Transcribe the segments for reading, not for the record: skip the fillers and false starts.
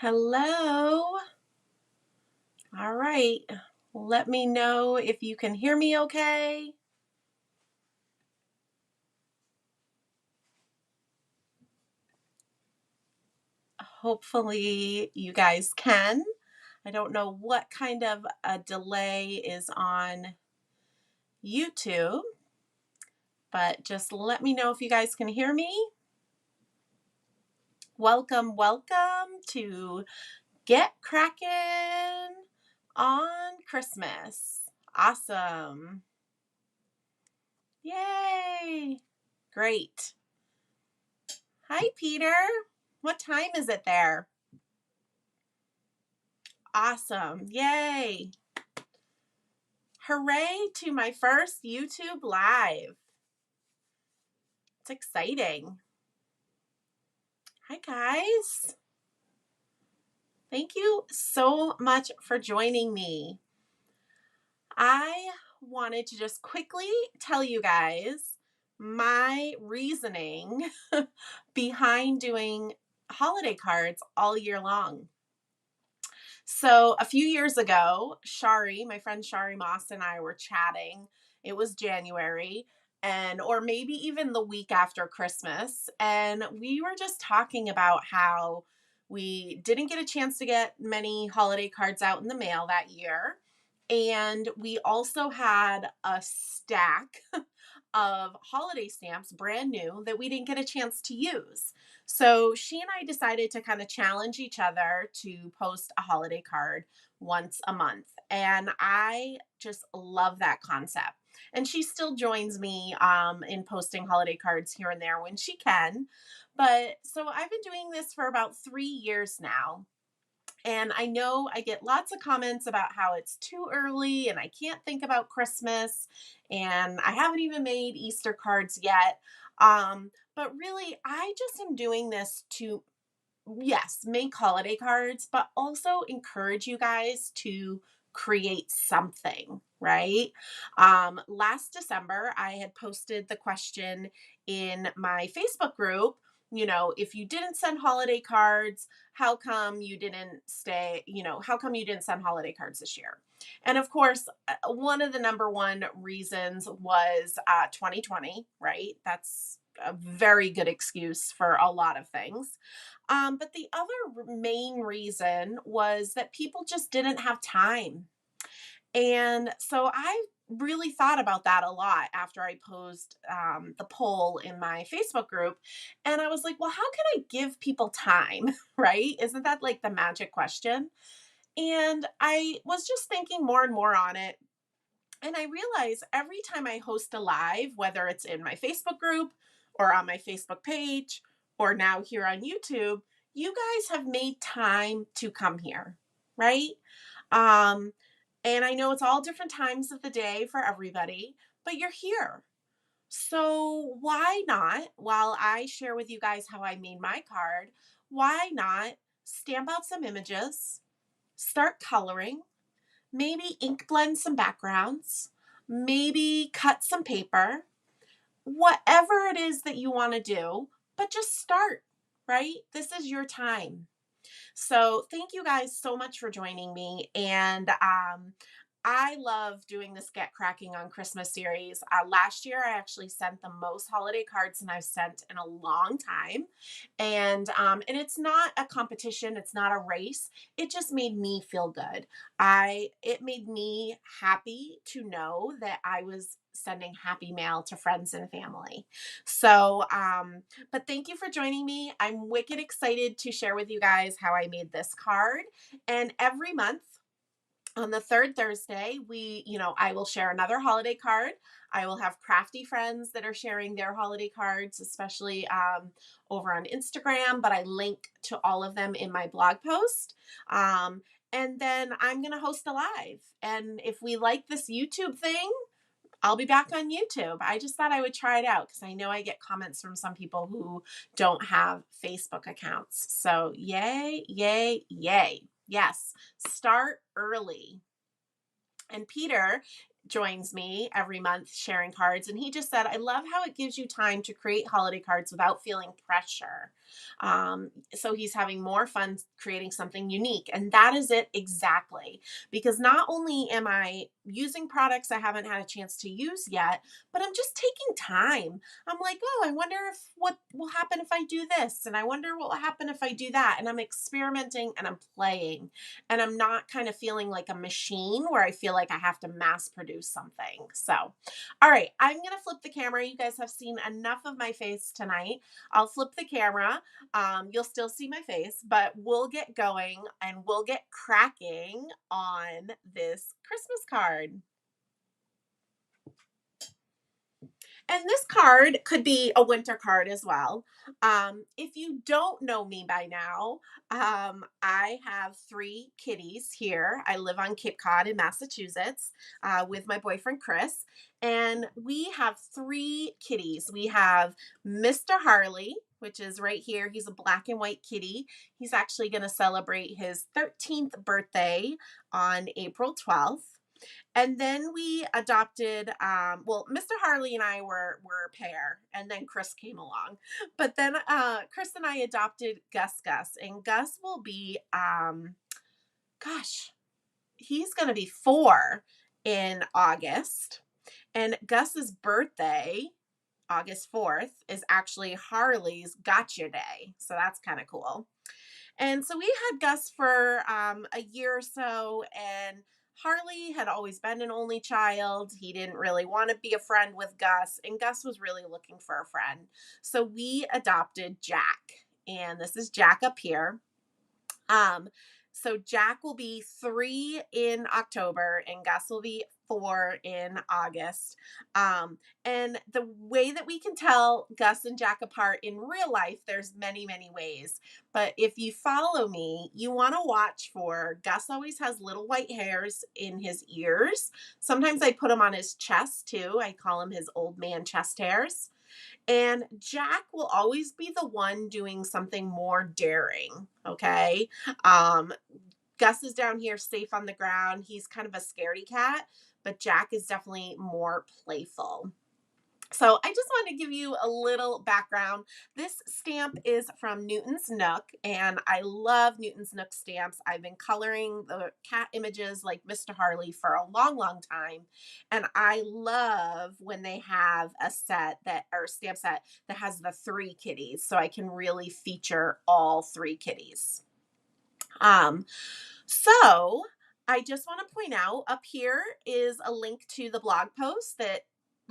Hello. All right. Let me know if you can hear me okay. Hopefully you guys can. I don't know what kind of a delay is on YouTube, but just let me know if you guys can hear me. Welcome to Get Crackin' on Christmas. Awesome. Yay. Great. Hi, Peter. What time is it there? Awesome. Yay. Hooray to my first YouTube Live. It's exciting. Hi, guys. Thank you so much for joining me. I wanted to just quickly tell you guys my reasoning behind doing holiday cards all year long. So a few years ago, my friend Shari Moss and I were chatting. It was January or maybe even the week after Christmas. And we were just talking about how we didn't get a chance to get many holiday cards out in the mail that year. And we also had a stack of holiday stamps, brand new, that we didn't get a chance to use. So she and I decided to kind of challenge each other to post a holiday card once a month. And I just love that concept. And she still joins me in posting holiday cards here and there when she can. But so I've been doing this for about 3 years now. And I know I get lots of comments about how it's too early and I can't think about Christmas. And I haven't even made Easter cards yet. But really, I just am doing this to, yes, make holiday cards, but also encourage you guys to create something, right? Last December, I had posted the question in my Facebook group. If you didn't send holiday cards, how come you didn't send holiday cards this year? And of course, one of the number one reasons was 2020, right? That's a very good excuse for a lot of things. But the other main reason was that people just didn't have time. And so I really thought about that a lot after I posed the poll in my Facebook group. And I was like, well, how can I give people time? Right? Isn't that like the magic question? And I was just thinking more and more on it. And I realize every time I host a live, whether it's in my Facebook group or on my Facebook page or now here on YouTube, you guys have made time to come here, right? Um, and I know it's all different times of the day for everybody, but you're here. So why not, while I share with you guys how I made my card, why not stamp out some images, start coloring, maybe ink blend some backgrounds, maybe cut some paper, whatever it is that you want to do, but just start, right? This is your time. So thank you guys so much for joining me. And I love doing this Get Cracking on Christmas series. Last year, I actually sent the most holiday cards than I've sent in a long time. And it's not a competition. It's not a race. It just made me feel good. It made me happy to know that I was sending happy mail to friends and family. So, but thank you for joining me. I'm wicked excited to share with you guys how I made this card. And every month, on the third Thursday, I will share another holiday card. I will have crafty friends that are sharing their holiday cards, especially over on Instagram, but I link to all of them in my blog post. And then I'm going to host a live. And if we like this YouTube thing, I'll be back on YouTube. I just thought I would try it out because I know I get comments from some people who don't have Facebook accounts. So yay, yay, yay. Yes, start early. And Peter, joins me every month sharing cards, and he just said, I love how it gives you time to create holiday cards without feeling pressure. So he's having more fun creating something unique, and that is it exactly. Because not only am I using products I haven't had a chance to use yet, but I'm just taking time. I'm like, oh, I wonder if what will happen if I do this, and I wonder what will happen if I do that, and I'm experimenting and I'm playing, and I'm not kind of feeling like a machine where I feel like I have to mass produce something. So, all right, I'm going to flip the camera. You guys have seen enough of my face tonight. I'll flip the camera. You'll still see my face, but we'll get going and we'll get cracking on this Christmas card. And this card could be a winter card as well. If you don't know me by now, I have 3 kitties here. I live on Cape Cod in Massachusetts with my boyfriend, Chris. And we have 3 kitties. We have Mr. Harley, which is right here. He's a black and white kitty. He's actually going to celebrate his 13th birthday on April 12th. And then we adopted, Mr. Harley and I were a pair, and then Chris came along. But then Chris and I adopted Gus, and Gus will be, he's going to be 4 in August. And Gus's birthday, August 4th, is actually Harley's Gotcha Day. So that's kind of cool. And so we had Gus for a year or so, and Harley had always been an only child. He didn't really want to be a friend with Gus, and Gus was really looking for a friend. So we adopted Jack, and this is Jack up here. So Jack will be 3 in October, and Gus will be 4 in August. And the way that we can tell Gus and Jack apart in real life, there's many, many ways. But if you follow me, you want to watch for Gus always has little white hairs in his ears. Sometimes I put them on his chest too. I call him his old man chest hairs. And Jack will always be the one doing something more daring, okay? Gus is down here safe on the ground. He's kind of a scaredy cat, but Jack is definitely more playful. So I just want to give you a little background. This stamp is from Newton's Nook, and I love Newton's Nook stamps. I've been coloring the cat images like Mr. Harley for a long, long time. And I love when they have a stamp set that has the 3 kitties, so I can really feature all 3 kitties. So I just want to point out up here is a link to the blog post that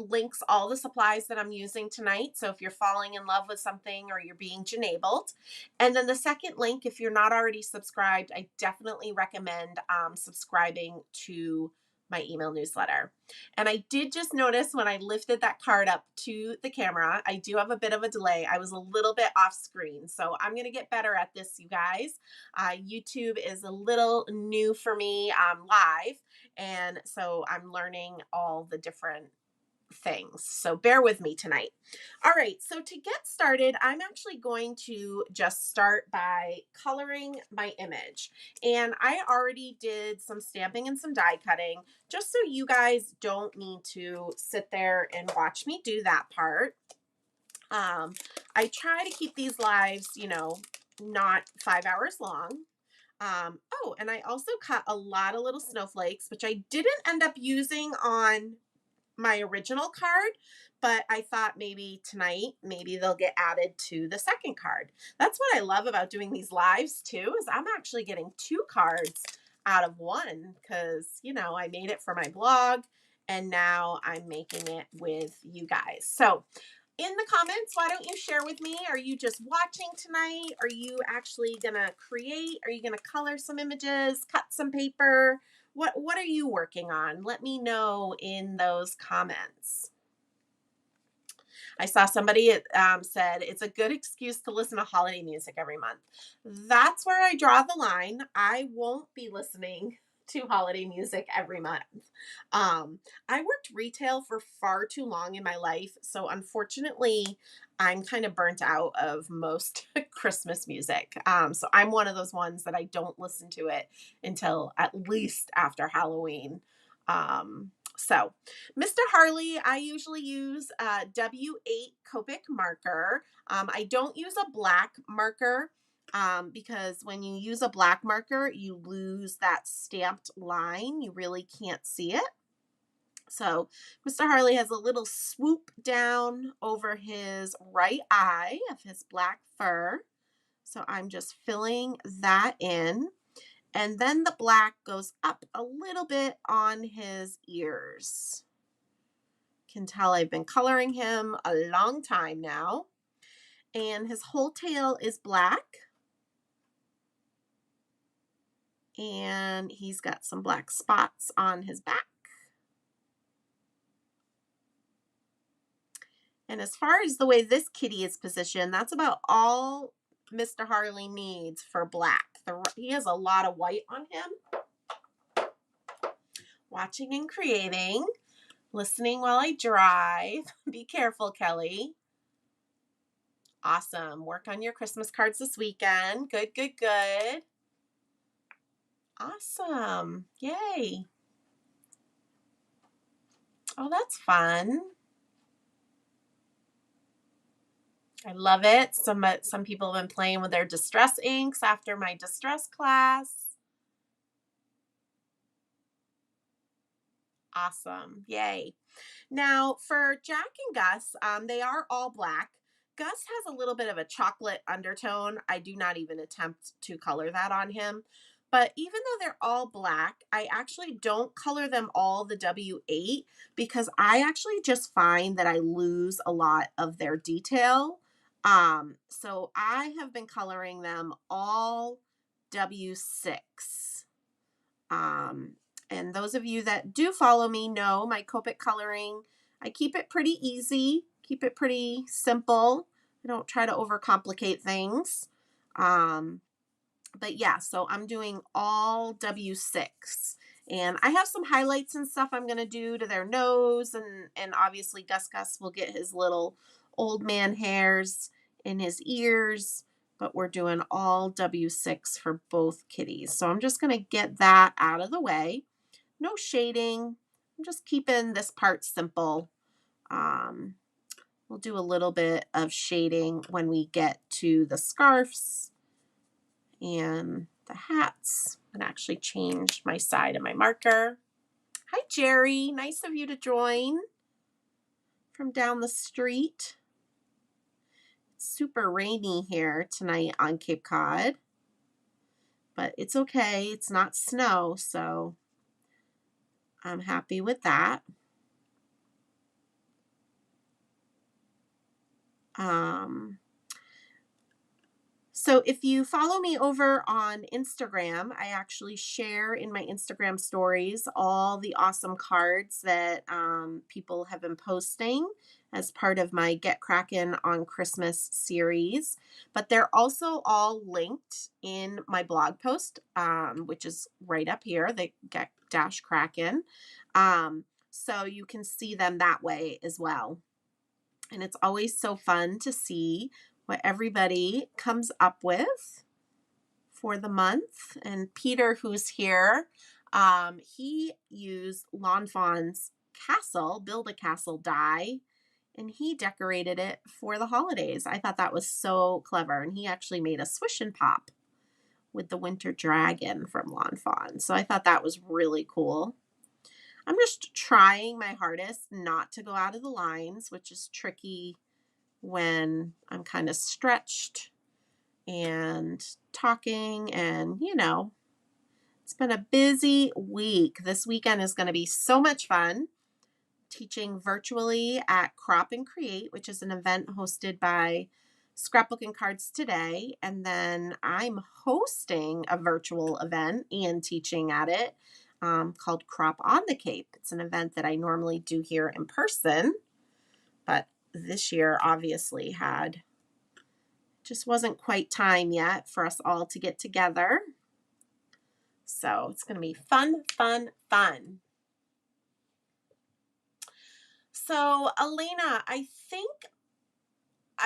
links all the supplies that I'm using tonight. So if you're falling in love with something or you're being Janabled. And then the second link, if you're not already subscribed, I definitely recommend subscribing to my email newsletter. And I did just notice when I lifted that card up to the camera, I do have a bit of a delay. I was a little bit off screen. So I'm going to get better at this, you guys. YouTube is a little new for me live. And so I'm learning all the different things. So bear with me tonight. All right. So to get started, I'm actually going to just start by coloring my image. And I already did some stamping and some die cutting just so you guys don't need to sit there and watch me do that part. I try to keep these lives, not 5 hours long. And I also cut a lot of little snowflakes, which I didn't end up using on my original card, but I thought maybe tonight, maybe they'll get added to the second card. That's what I love about doing these lives too, is I'm actually getting 2 cards out of one because, I made it for my blog and now I'm making it with you guys. So in the comments, why don't you share with me? Are you just watching tonight? Are you actually gonna create? Are you gonna color some images, cut some paper? What are you working on? Let me know in those comments. I saw somebody said it's a good excuse to listen to holiday music every month. That's where I draw the line. I won't be listening to holiday music every month. I worked retail for far too long in my life, so unfortunately, I'm kind of burnt out of most Christmas music. So I'm one of those ones that I don't listen to it until at least after Halloween. So, Mr. Harley, I usually use a W8 Copic marker. I don't use a black marker because when you use a black marker, you lose that stamped line. You really can't see it. So, Mr. Harley has a little swoop down over his right eye of his black fur. So, I'm just filling that in. And then the black goes up a little bit on his ears. Can tell I've been coloring him a long time now. And his whole tail is black. And he's got some black spots on his back. And as far as the way this kitty is positioned, that's about all Mr. Harley needs for black. He has a lot of white on him. Watching and creating. Listening while I drive. Be careful, Kelly. Awesome. Work on your Christmas cards this weekend. Good, good, good. Awesome. Yay. Oh, that's fun. I love it. Some people have been playing with their distress inks after my distress class. Awesome. Yay. Now, for Jack and Gus, they are all black. Gus has a little bit of a chocolate undertone. I do not even attempt to color that on him. But even though they're all black, I actually don't color them all the W8 because I actually just find that I lose a lot of their detail. So I have been coloring them all W6. And those of you that do follow me know my Copic coloring. I keep it pretty easy, keep it pretty simple. I don't try to overcomplicate things. But yeah, so I'm doing all W6. And I have some highlights and stuff I'm going to do to their nose. And obviously Gus will get his little old man hairs in his ears. But we're doing all W6 for both kitties. So I'm just going to get that out of the way. No shading. I'm just keeping this part simple. We'll do a little bit of shading when we get to the scarves and the hats. And actually change my side of my marker. Hi, Jerry. Nice of you to join from down the street. It's super rainy here tonight on Cape Cod. But it's okay. It's not snow, so I'm happy with that. So if you follow me over on Instagram, I actually share in my Instagram stories all the awesome cards that people have been posting as part of my Get Crackin' on Christmas series. But they're also all linked in my blog post, which is right up here, the Get Crackin'. So you can see them that way as well. And it's always so fun to see what everybody comes up with for the month. And Peter, who's here, he used Lawn Fawn's castle, Build a Castle die, and he decorated it for the holidays. I thought that was so clever. And he actually made a swish and pop with the winter dragon from Lawn Fawn. So I thought that was really cool. I'm just trying my hardest not to go out of the lines, which is tricky when I'm kind of stretched and talking, and it's been a busy week. This weekend is going to be so much fun teaching virtually at Crop and Create, which is an event hosted by Scrapbooking Cards Today. And then I'm hosting a virtual event and teaching at it called Crop on the Cape. It's an event that I normally do here in person, but this year obviously just wasn't quite time yet for us all to get together. So it's going to be fun, fun, fun. So Elena, I think,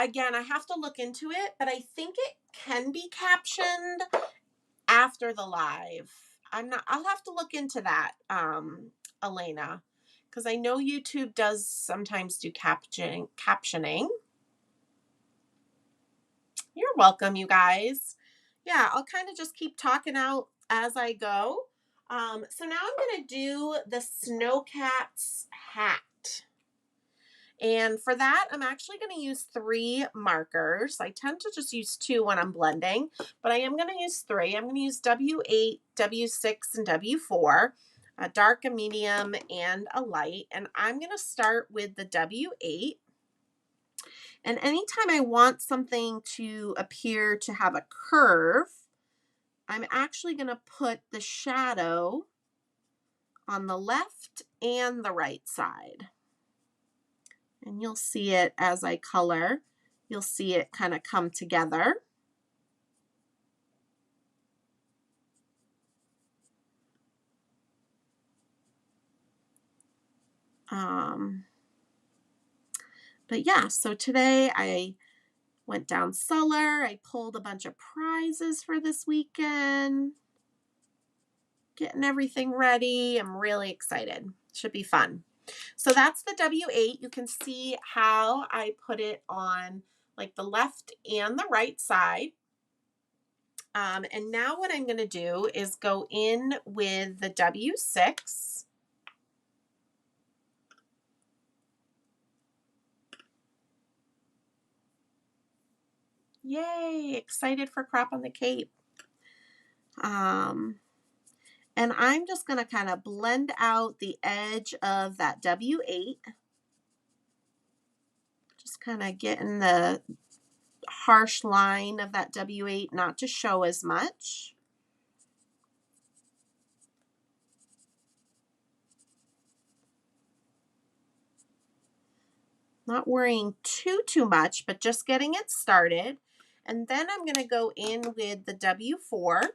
again, I have to look into it, but I think it can be captioned after the live. I'll have to look into that, Elena, because I know YouTube does sometimes do captioning. You're welcome, you guys. Yeah, I'll kind of just keep talking out as I go. So now I'm going to do the snowcat's hat. And for that, I'm actually going to use 3 markers. I tend to just use 2 when I'm blending, but I am going to use 3. I'm going to use W8, W6, and W4, a dark, a medium, and a light. And I'm going to start with the W8. And anytime I want something to appear to have a curve, I'm actually going to put the shadow on the left and the right side. And you'll see it as I color. You'll see it kind of come together. But yeah, so today I went down cellar. I pulled a bunch of prizes for this weekend. Getting everything ready. I'm really excited. Should be fun. So that's the W8. You can see how I put it on like the left and the right side. And now what I'm going to do is go in with the W6. Yay, excited for Crop on the Cape. And I'm just going to kind of blend out the edge of that W8. Just kind of getting the harsh line of that W8 not to show as much. Not worrying too much, but just getting it started. And then I'm going to go in with the W4,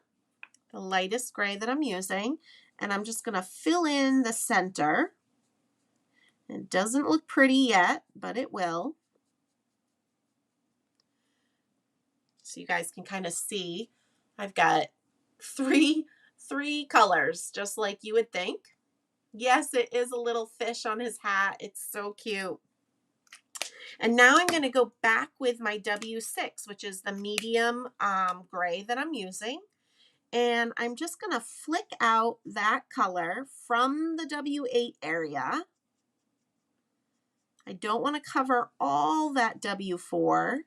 the lightest gray that I'm using, and I'm just going to fill in the center. It doesn't look pretty yet, but it will. So you guys can kind of see I've got three colors, just like you would think. Yes, it is a little fish on his hat. It's so cute. And now I'm going to go back with my W6, which is the medium gray that I'm using. And I'm just going to flick out that color from the W8 area. I don't want to cover all that W4,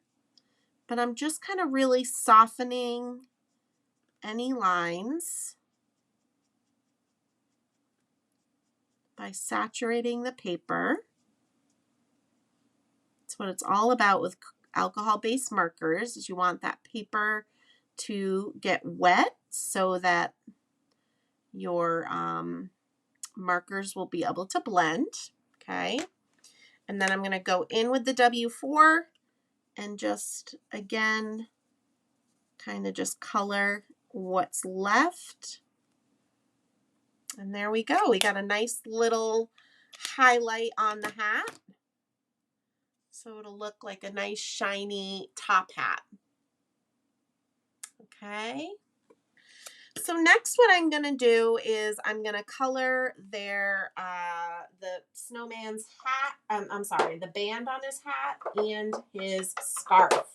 but I'm just kind of really softening any lines by saturating the paper. That's what it's all about with alcohol-based markers, is you want that paper to get wet so that your markers will be able to blend. Okay. And then I'm going to go in with the W4 and just, again, kind of just color what's left. And there we go. We got a nice little highlight on the hat. So it'll look like a nice shiny top hat. Okay. So next what I'm going to do is I'm going to color their, the snowman's hat, I'm sorry, the band on his hat and his scarf.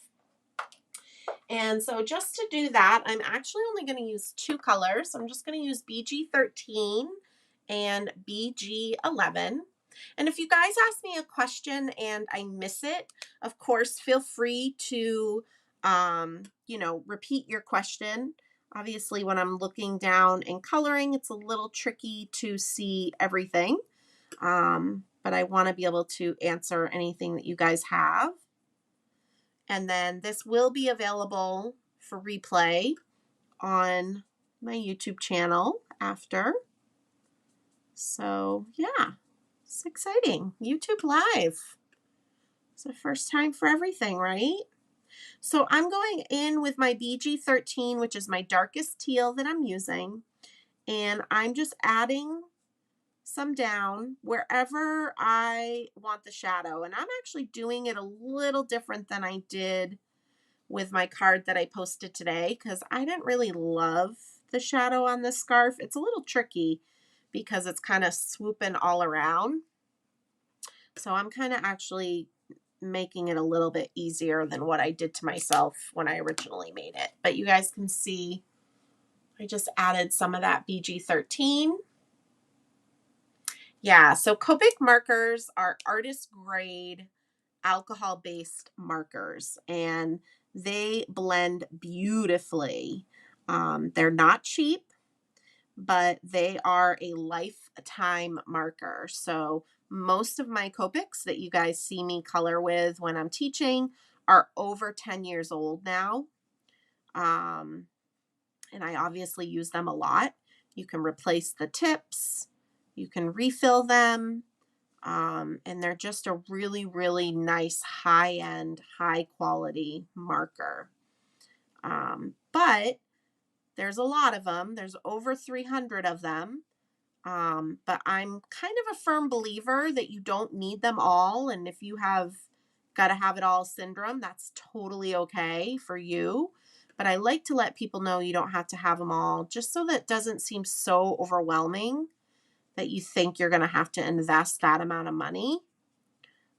And so just to do that, I'm actually only going to use 2 colors. I'm just going to use BG13 and BG11. And if you guys ask me a question and I miss it, of course, feel free to, repeat your question. Obviously, when I'm looking down and coloring, it's a little tricky to see everything. But I want to be able to answer anything that you guys have. And then this will be available for replay on my YouTube channel after. So yeah, it's exciting. YouTube Live. It's the first time for everything, right? So I'm going in with my BG13, which is my darkest teal that I'm using. And I'm just adding some down wherever I want the shadow. And I'm actually doing it a little different than I did with my card that I posted today, because I didn't really love the shadow on this scarf. It's a little tricky because it's kind of swooping all around. So I'm kind of actually making it a little bit easier than what I did to myself when I originally made it. But you guys can see I just added some of that BG13. Yeah, so Copic markers are artist grade alcohol-based markers, and they blend beautifully. They're not cheap, but they are a lifetime marker. So most of my Copics that you guys see me color with when I'm teaching are over 10 years old now. And I obviously use them a lot. You can replace the tips, you can refill them, and they're just a really, really nice high-end, high-quality marker. But there's a lot of them. There's over 300 of them. But I'm kind of a firm believer that you don't need them all. And if you have got to have it all syndrome, that's totally okay for you. But I like to let people know you don't have to have them all, just so that it doesn't seem so overwhelming that you think you're going to have to invest that amount of money.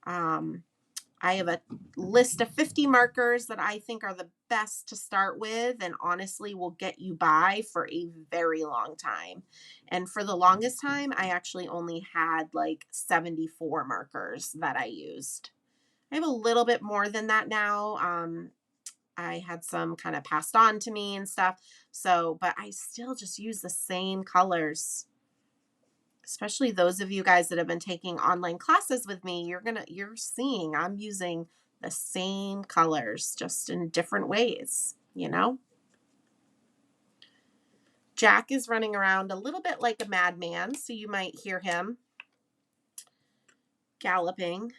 I have a list of 50 markers that I think are the best to start with, and honestly will get you by for a very long time. And for the longest time, I actually only had like 74 markers that I used. I have a little bit more than that now. I had some kind of passed on to me and stuff. So, but I still just use the same colors. Especially those of you guys that have been taking online classes with me, you're seeing I'm using the same colors, just in different ways, you know? Jack is running around a little bit like a madman, so you might hear him galloping.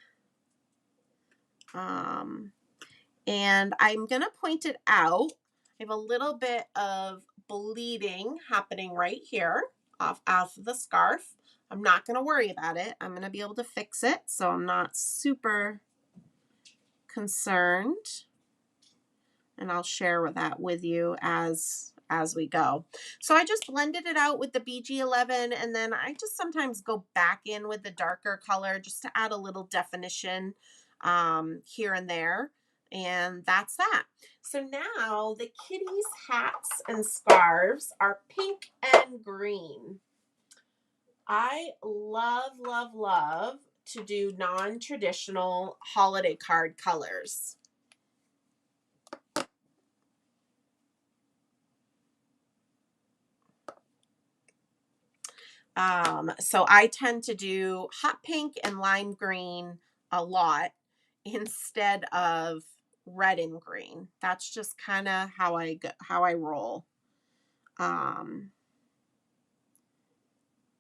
And I'm going to point it out. I have a little bit of bleeding happening right here off of the scarf. I'm not going to worry about it. I'm going to be able to fix it, so I'm not super concerned. And I'll share that with you as we go. So I just blended it out with the BG11, and then I just sometimes go back in with the darker color just to add a little definition here and there. And that's that. So now the kitties' hats and scarves are pink and green. I love, love, love to do non-traditional holiday card colors. So I tend to do hot pink and lime green a lot instead of red and green. That's just kind of how I roll.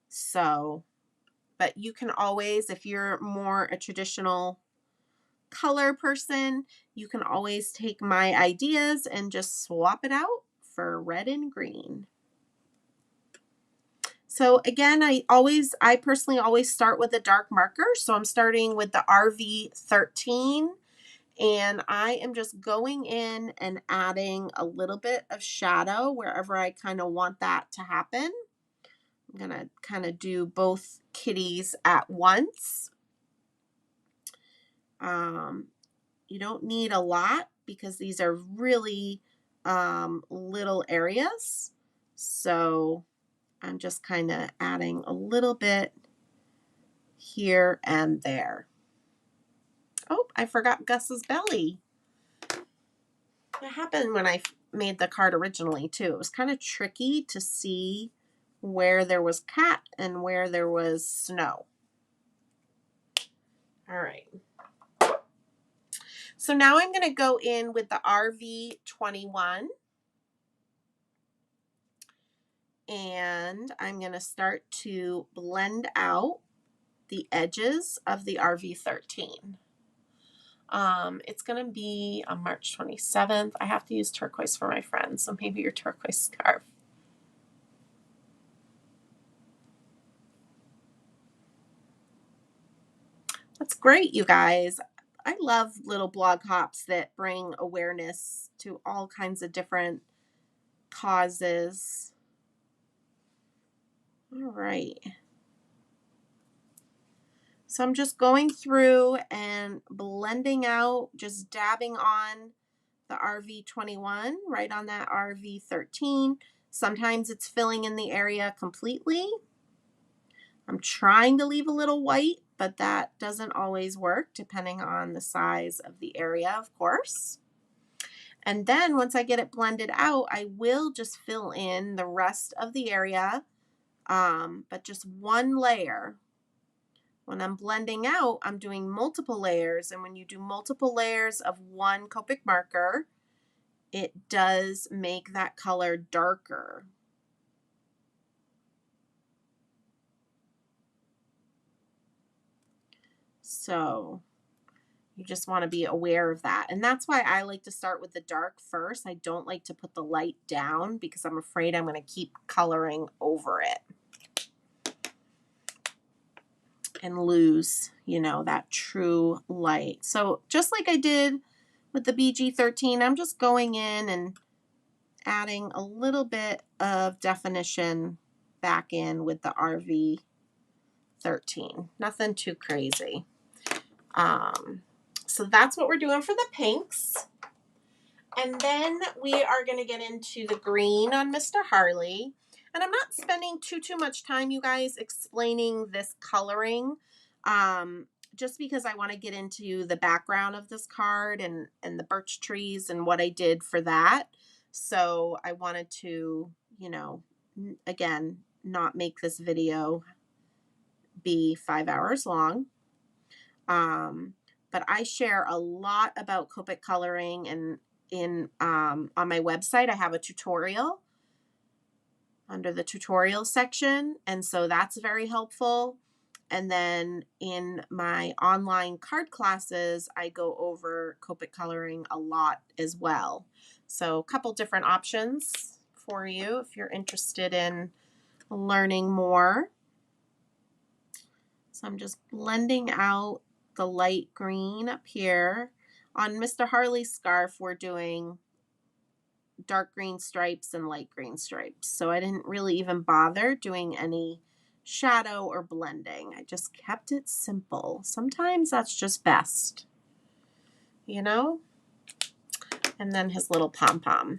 So, but you can always, if you're more a traditional color person, you can always take my ideas and just swap it out for red and green. So again, I personally always start with a dark marker. So I'm starting with the RV13, and I am just going in and adding a little bit of shadow wherever I kind of want that to happen. I'm going to kind of do both kitties at once. You don't need a lot because these are really little areas. So I'm just kind of adding a little bit here and there. Oh, I forgot Gus's belly. That happened when I made the card originally too. It was kind of tricky to see where there was cat and where there was snow. All right. So now I'm going to go in with the RV21. And I'm going to start to blend out the edges of the RV13. It's going to be on March 27th. I have to use turquoise for my friends, so maybe your turquoise scarf. That's great, you guys. I love little blog hops that bring awareness to all kinds of different causes. All right. So I'm just going through and blending out, just dabbing on the RV21 right on that RV13. Sometimes it's filling in the area completely. I'm trying to leave a little white, but that doesn't always work depending on the size of the area, of course. And then once I get it blended out, I will just fill in the rest of the area, but just one layer. When I'm blending out, I'm doing multiple layers. And when you do multiple layers of one Copic marker, it does make that color darker. So you just want to be aware of that. And that's why I like to start with the dark first. I don't like to put the light down because I'm afraid I'm going to keep coloring over it and lose, you know, that true light. So just like I did with the BG13, I'm just going in and adding a little bit of definition back in with the RV13. Nothing too crazy. So that's what we're doing for the pinks. And then we are going to get into the green on Mr. Harley. And I'm not spending too much time, you guys, explaining this coloring, just because I want to get into the background of this card and the birch trees and what I did for that. So I wanted to, you know, again, not make this video be 5 hours long. But I share a lot about Copic coloring, and on my website I have a tutorial under the tutorial section, and so that's very helpful. And then in my online card classes, I go over Copic coloring a lot as well. So a couple different options for you if you're interested in learning more. So I'm just blending out the light green up here. On Mr. Harley's scarf, we're doing dark green stripes and light green stripes. So I didn't really even bother doing any shadow or blending. I just kept it simple. Sometimes that's just best, you know? And then his little pom-pom.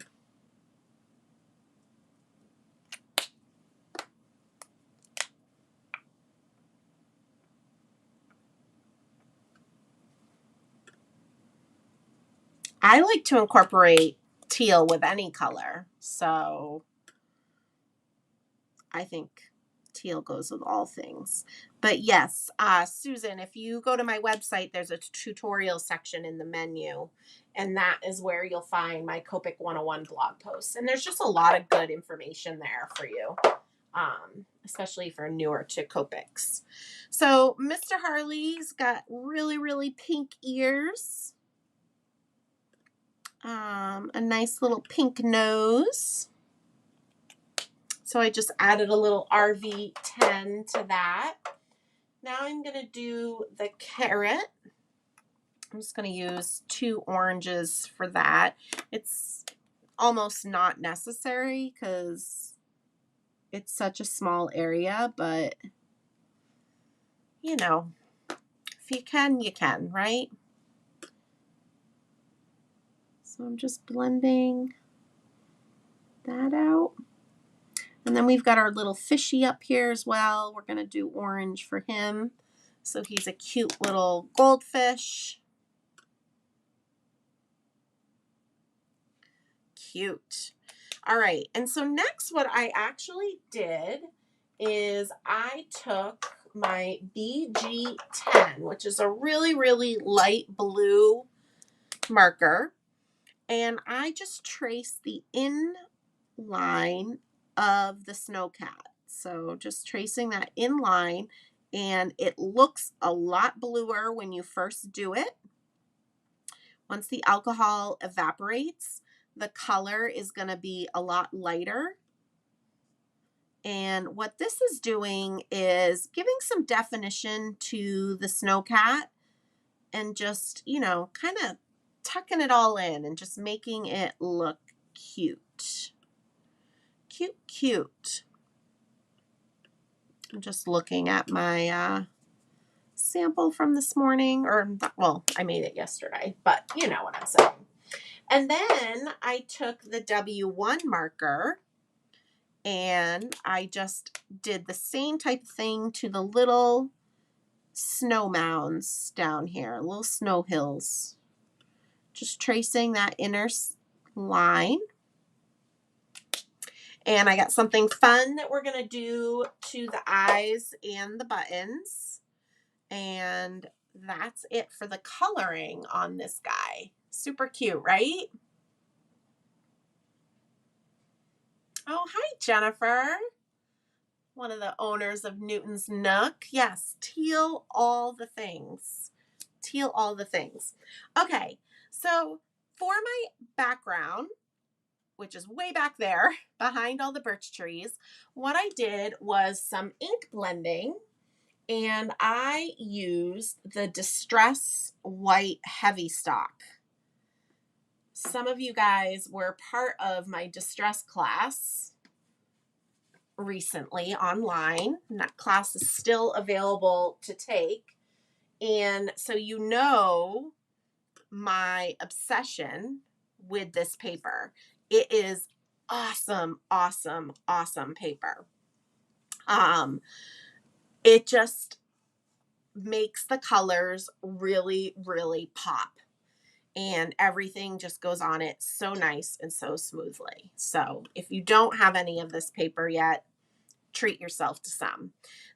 I like to incorporate teal with any color, so I think teal goes with all things. But yes, Susan, if you go to my website, there's a tutorial section in the menu, and that is where you'll find my Copic 101 blog posts. And there's just a lot of good information there for you, especially if you're newer to Copics. So Mr. Harley's got really pink ears, a nice little pink nose. So I just added a little RV10 to that. Now I'm going to do the carrot. I'm just going to use 2 oranges for that. It's almost not necessary because it's such a small area, but you know, if you can, you can, right? So I'm just blending that out. And then we've got our little fishy up here as well. We're going to do orange for him. So he's a cute little goldfish. Cute. All right. And so next what I actually did is I took my BG10, which is a really light blue marker, and I just traced the inline of the snowcat. So just tracing that inline, and it looks a lot bluer when you first do it. Once the alcohol evaporates, the color is going to be a lot lighter. And what this is doing is giving some definition to the snowcat and just, you know, kind of tucking it all in and just making it look cute. Cute. I'm just looking at my sample from this morning, or well, I made it yesterday, but you know what I'm saying. And then I took the W1 marker and I just did the same type of thing to the little snow mounds down here, little snow hills. Just tracing that inner line. And I got something fun that we're going to do to the eyes and the buttons. And that's it for the coloring on this guy. Super cute, right? Oh, hi, Jennifer. One of the owners of Newton's Nook. Yes, teal all the things. Teal all the things. Okay, so for my background, which is way back there behind all the birch trees, what I did was some ink blending, and I used the Distress White Heavy Stock. Some of you guys were part of my distress class recently online, and that class is still available to take. And so you know my obsession with this paper. It is awesome, awesome, awesome paper. It just makes the colors really, really pop. And everything just goes on it so nice and so smoothly. So if you don't have any of this paper yet, treat yourself to some.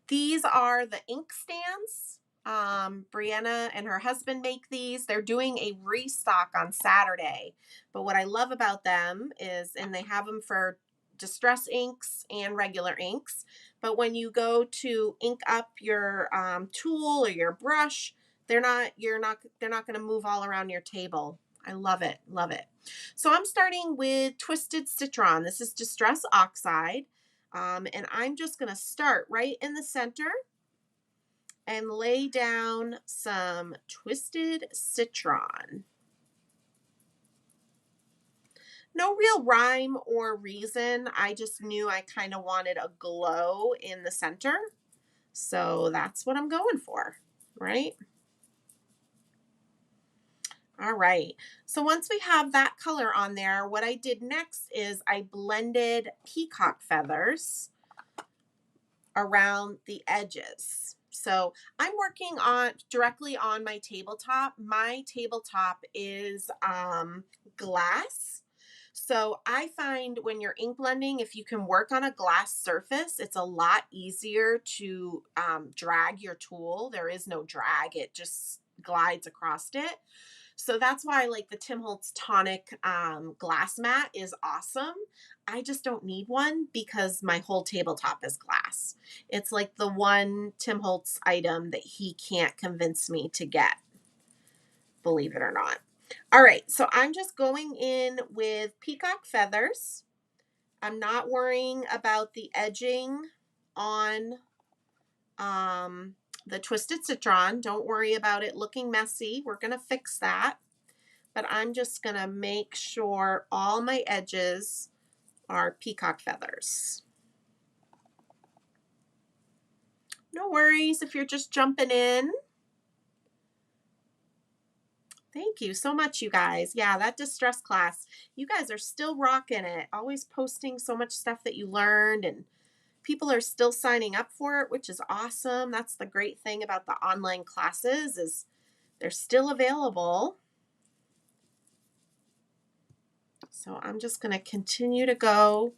These are the ink stands. Brianna and her husband make these. They're doing a restock on Saturday. But what I love about them is, and they have them for distress inks and regular inks, but when you go to ink up your tool or your brush, they're not going to move all around your table. I love it. Love it. So I'm starting with Twisted Citron. This is Distress Oxide. And I'm just going to start right in the center and lay down some Twisted Citron. No real rhyme or reason. I just knew I kind of wanted a glow in the center. So that's what I'm going for, right? All right. So once we have that color on there, what I did next is I blended peacock feathers around the edges. So I'm working on directly on my tabletop. My tabletop is glass. So I find when you're ink blending, if you can work on a glass surface, it's a lot easier to drag your tool. There is no drag. It just glides across it. So that's why I like the Tim Holtz Tonic glass mat is awesome. I just don't need one because my whole tabletop is glass. It's like the one Tim Holtz item that he can't convince me to get, believe it or not. All right, so I'm just going in with peacock feathers. I'm not worrying about the edging on the Twisted Citron. Don't worry about it looking messy. We're going to fix that. But I'm just going to make sure all my edges are peacock feathers. No worries if you're just jumping in. Thank you so much, you guys. Yeah, that distress class, you guys are still rocking it. Always posting so much stuff that you learned, and people are still signing up for it, which is awesome. That's the great thing about the online classes is they're still available. So I'm just going to continue to go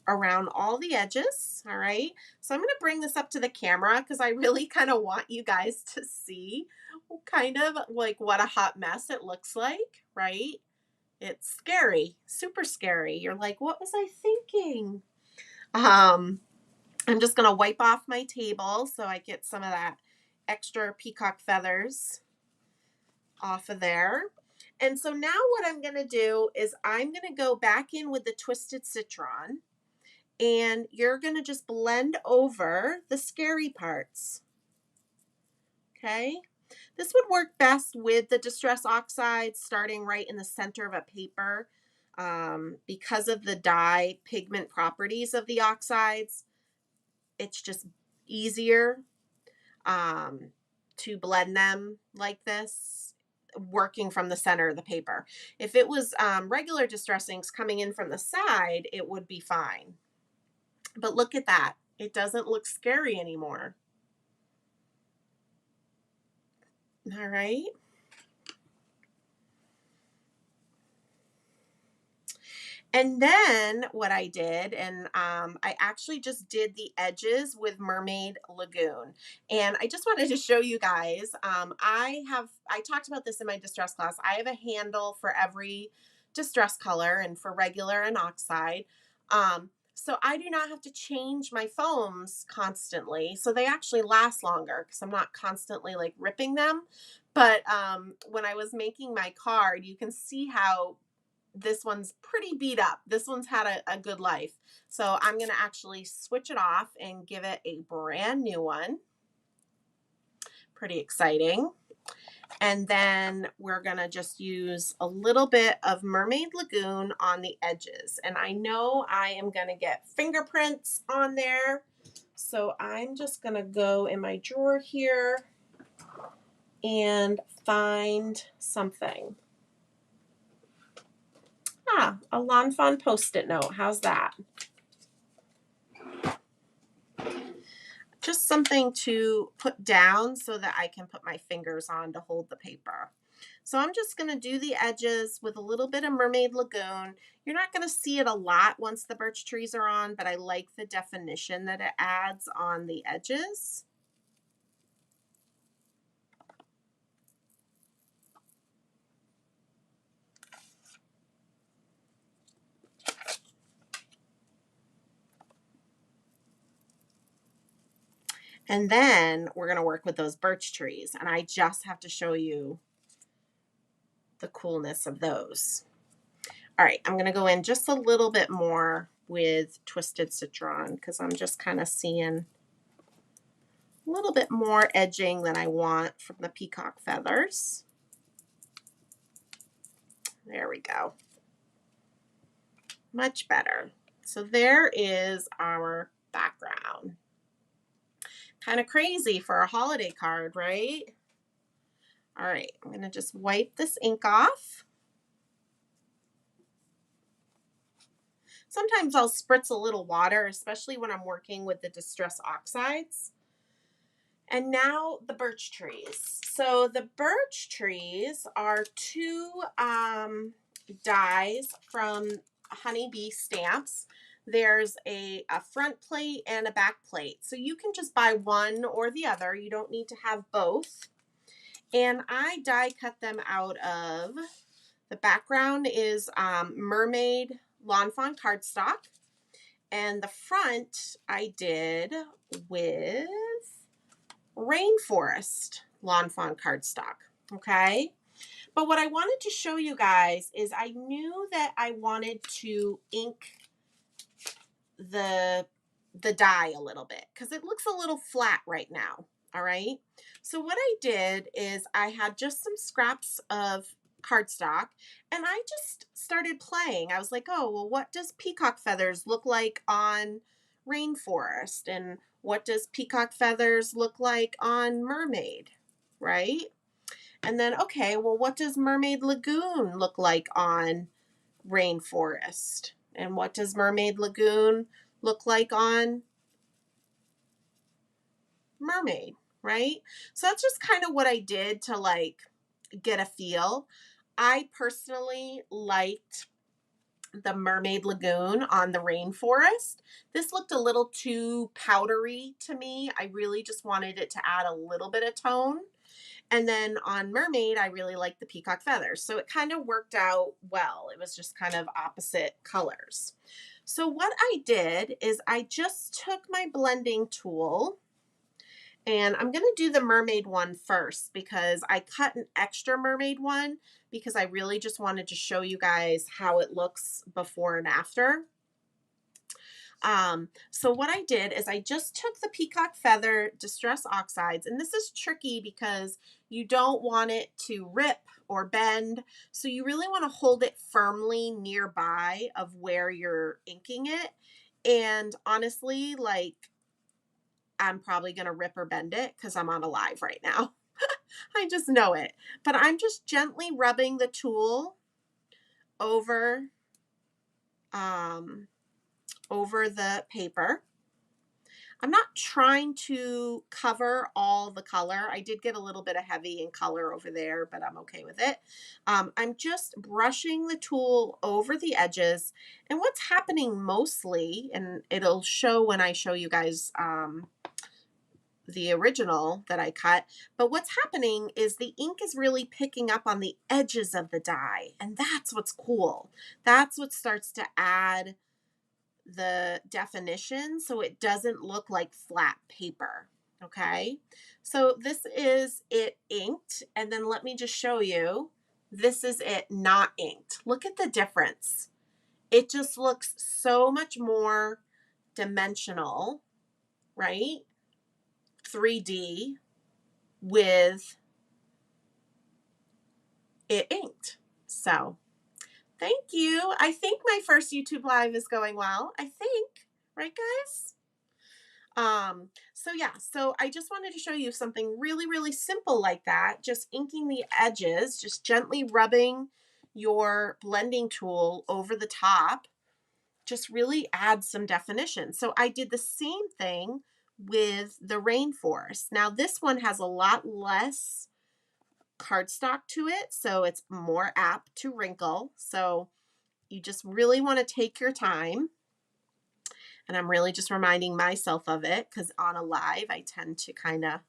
around all the edges. All right. So I'm going to bring this up to the camera because I really kind of want you guys to see kind of like what a hot mess it looks like, right? It's scary, super scary. You're like, what was I thinking? I'm just going to wipe off my table so I get some of that extra peacock feathers off of there. And so now what I'm going to do is I'm going to go back in with the Twisted Citron, and you're going to just blend over the scary parts. Okay. This would work best with the Distress Oxide starting right in the center of a paper because of the dye pigment properties of the oxides. It's just easier to blend them like this, working from the center of the paper. If it was regular distress inks coming in from the side, it would be fine. But look at that. It doesn't look scary anymore. All right. And then what I did, and I actually just did the edges with Mermaid Lagoon. And I just wanted to show you guys, I talked about this in my distress class. I have a handle for every distress color and for regular and oxide. So I do not have to change my foams constantly. So they actually last longer because I'm not constantly like ripping them. But when I was making my card, you can see how this one's pretty beat up. This one's had a good life. So I'm going to actually switch it off and give it a brand new one. Pretty exciting. And then we're going to just use a little bit of Mermaid Lagoon on the edges. And I know I am going to get fingerprints on there. So I'm just going to go in my drawer here and find something. A Lawn Fawn Post-it note. How's that? Just something to put down so that I can put my fingers on to hold the paper. So I'm just going to do the edges with a little bit of Mermaid Lagoon. You're not going to see it a lot once the birch trees are on, but I like the definition that it adds on the edges. And then we're going to work with those birch trees. And I just have to show you the coolness of those. All right, I'm going to go in just a little bit more with Twisted Citron because I'm just kind of seeing a little bit more edging than I want from the peacock feathers. There we go. Much better. So there is our background. Kind of crazy for a holiday card, right? All right, I'm going to just wipe this ink off. Sometimes I'll spritz a little water, especially when I'm working with the distress oxides. And now the birch trees. So the birch trees are two dies from Honeybee Stamps. There's a front plate and a back plate. So you can just buy one or the other. You don't need to have both. And I die cut them out of, the background is Mermaid Lawn Fawn cardstock. And the front I did with Rainforest Lawn Fawn cardstock. Okay. But what I wanted to show you guys is I knew that I wanted to ink the die a little bit because it looks a little flat right now. All right. So what I did is I had just some scraps of cardstock and I just started playing. I was like, oh, well, what does peacock feathers look like on Rainforest? And what does peacock feathers look like on Mermaid? Right? And then, okay, well, what does Mermaid Lagoon look like on Rainforest? And what does Mermaid Lagoon look like on Mermaid, right? So that's just kind of what I did to like get a feel. I personally liked the Mermaid Lagoon on the Rainforest. This looked a little too powdery to me. I really just wanted it to add a little bit of tone. And then on Mermaid, I really liked the peacock feathers. So it kind of worked out well. It was just kind of opposite colors. So what I did is I just took my blending tool and I'm going to do the mermaid one first because I cut an extra mermaid one because I really just wanted to show you guys how it looks before and after. So what I did is I just took the peacock feather distress oxides, and this is tricky because you don't want it to rip or bend. So you really want to hold it firmly nearby of where you're inking it. And honestly, like, I'm probably going to rip or bend it because I'm on a live right now. I just know it. But I'm just gently rubbing the tool over, over the paper. I'm not trying to cover all the color. I did get a little bit of heavy in color over there, but I'm okay with it. I'm just brushing the tool over the edges. And what's happening mostly, and it'll show when I show you guys the original that I cut, but what's happening is the ink is really picking up on the edges of the die. And that's what's cool. That's what starts to add the definition so it doesn't look like flat paper. Okay, so this is it inked, and then let me just show you, this is it not inked. Look at the difference. It just looks so much more dimensional, right? 3D with it inked. So thank you. I think my first YouTube live is going well. I think, right guys? So yeah, so I just wanted to show you something really, really simple like that. Just inking the edges, just gently rubbing your blending tool over the top, just really adds some definition. So I did the same thing with the rainforest. Now this one has a lot less cardstock to it, so it's more apt to wrinkle. So you just really want to take your time. And I'm really just reminding myself of it because on a live, I tend to kind of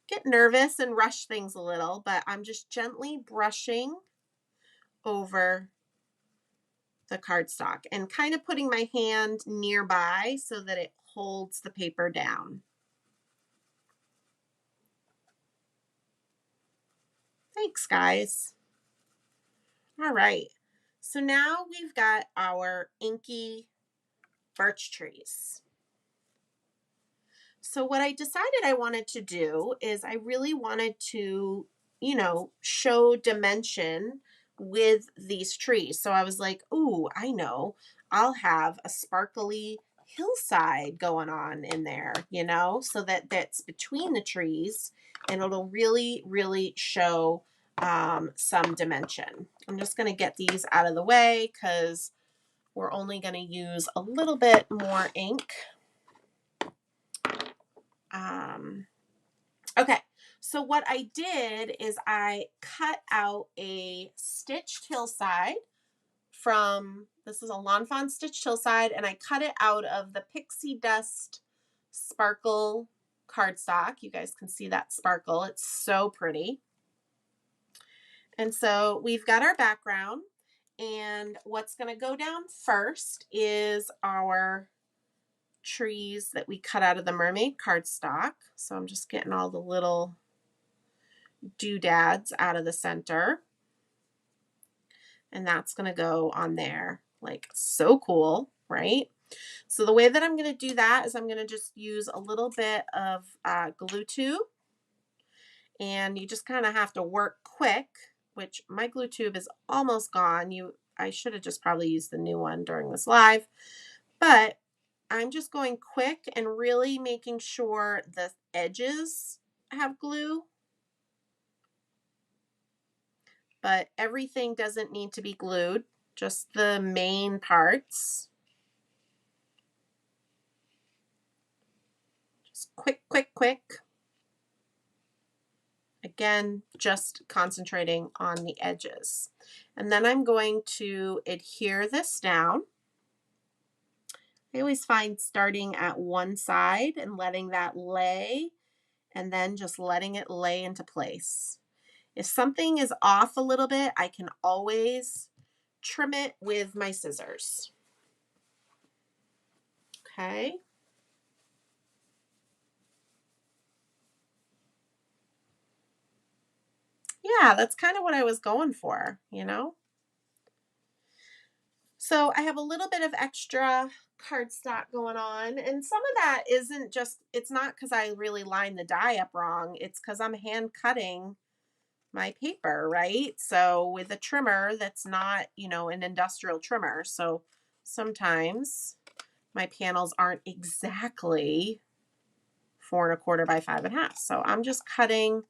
get nervous and rush things a little, but I'm just gently brushing over the cardstock and kind of putting my hand nearby so that it holds the paper down. Thanks, guys. All right. So now we've got our inky birch trees. So what I decided I wanted to do is I really wanted to, you know, show dimension with these trees. So I was like, ooh, I know, I'll have a sparkly hillside going on in there, you know, so that that's between the trees and it'll really, really show some dimension. I'm just going to get these out of the way because we're only going to use a little bit more ink. Okay, so what I did is I cut out a stitched hillside from, this is a Lawn Fawn stitched hillside, and I cut it out of the Pixie Dust Sparkle cardstock. You guys can see that sparkle. It's so pretty. And so we've got our background, and what's going to go down first is our trees that we cut out of the mermaid cardstock. So I'm just getting all the little doodads out of the center. And that's going to go on there. Like, so cool, right? So the way that I'm going to do that is I'm going to just use a little bit of glue tube. And you just kind of have to work quick, which my glue tube is almost gone. I should have just probably used the new one during this live. But I'm just going quick and really making sure the edges have glue. But everything doesn't need to be glued, just the main parts. Just quick, quick, quick. Again, just concentrating on the edges. And then I'm going to adhere this down. I always find starting at one side and letting that lay, and then just letting it lay into place. If something is off a little bit, I can always trim it with my scissors. Okay. Yeah, that's kind of what I was going for, you know? So I have a little bit of extra cardstock going on, and some of that isn't just, it's not because I really lined the die up wrong. It's because I'm hand cutting my paper, right? So with a trimmer that's not, you know, an industrial trimmer. So sometimes my panels aren't exactly 4¼ by 5½. So I'm just cutting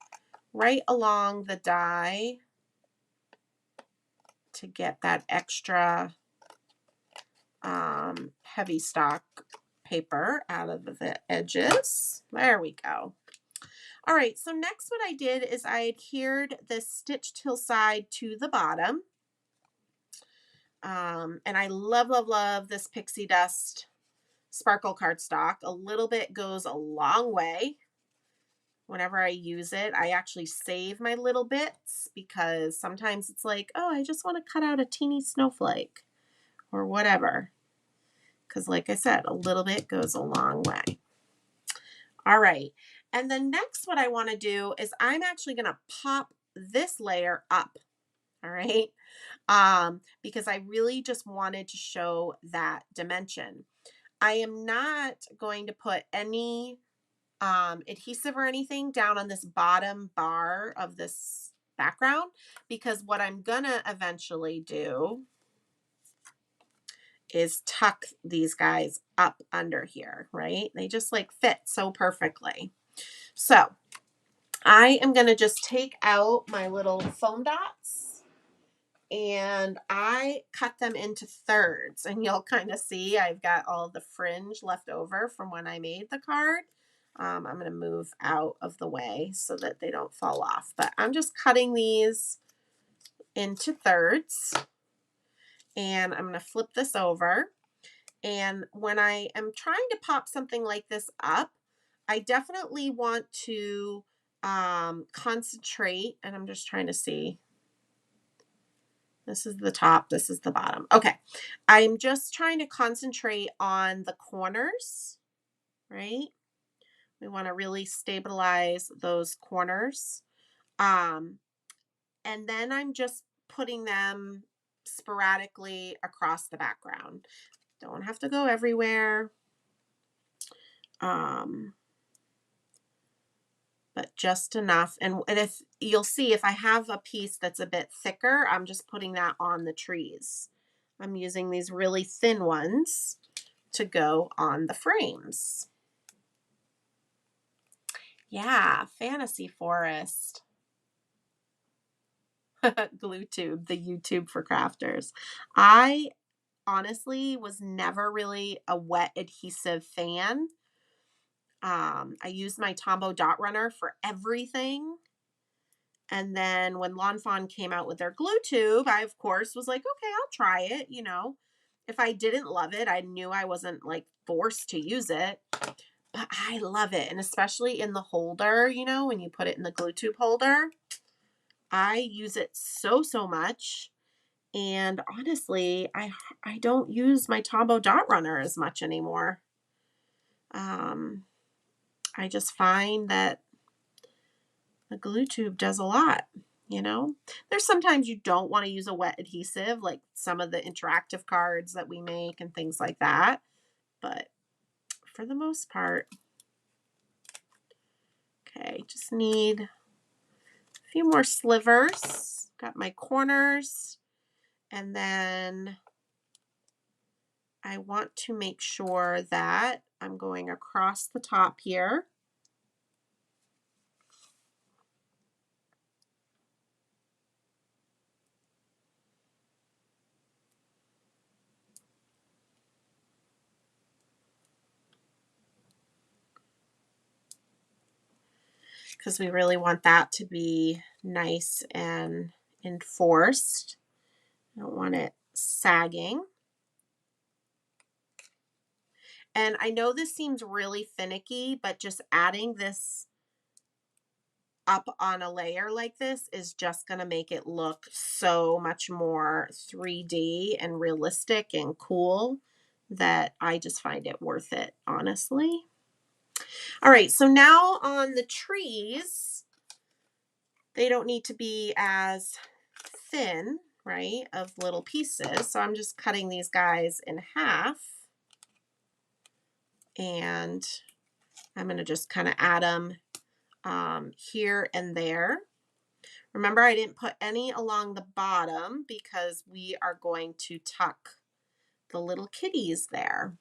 right along the die to get that extra heavy stock paper out of the edges. There we go. All right, so next what I did is I adhered this stitched hillside to the bottom. And I love, love, love this pixie dust sparkle cardstock. A little bit goes a long way. Whenever I use it, I actually save my little bits because sometimes it's like, oh, I just want to cut out a teeny snowflake or whatever. Because like I said, a little bit goes a long way. All right. And then next what I want to do is I'm actually going to pop this layer up. All right. Because I really just wanted to show that dimension. I am not going to put any adhesive or anything down on this bottom bar of this background, because what I'm gonna eventually do is tuck these guys up under here, right? They just like fit so perfectly. So I am gonna just take out my little foam dots and I cut them into thirds, and you'll kind of see I've got all the fringe left over from when I made the card. I'm going to move out of the way so that they don't fall off, but I'm just cutting these into thirds, and I'm going to flip this over. And when I am trying to pop something like this up, I definitely want to concentrate, and I'm just trying to see. This is the top, this is the bottom. Okay, I'm just trying to concentrate on the corners, right? We want to really stabilize those corners. And then I'm just putting them sporadically across the background. Don't have to go everywhere. But just enough. And if you'll see, if I have a piece that's a bit thicker, I'm just putting that on the trees. I'm using these really thin ones to go on the frames. Yeah, Fantasy Forest. Glue tube, the YouTube for crafters. I honestly was never really a wet adhesive fan. I used my Tombow dot runner for everything. And then when Lawn Fawn came out with their glue tube, I, of course, was like, okay, I'll try it. You know, if I didn't love it, I knew I wasn't like forced to use it. But I love it. And especially in the holder, you know, when you put it in the glue tube holder, I use it so, so much. And honestly, I don't use my Tombow dot runner as much anymore. I just find that the glue tube does a lot, you know. There's sometimes you don't want to use a wet adhesive, like some of the interactive cards that we make and things like that. But for the most part, okay, just need a few more slivers. Got my corners, and then I want to make sure that I'm going across the top here. Because we really want that to be nice and enforced. I don't want it sagging. And I know this seems really finicky, but just adding this up on a layer like this is just going to make it look so much more 3D and realistic and cool that I just find it worth it, honestly. All right, so now on the trees, they don't need to be as thin, right, of little pieces. So I'm just cutting these guys in half. And I'm going to just kind of add them here and there. Remember, I didn't put any along the bottom because we are going to tuck the little kitties there.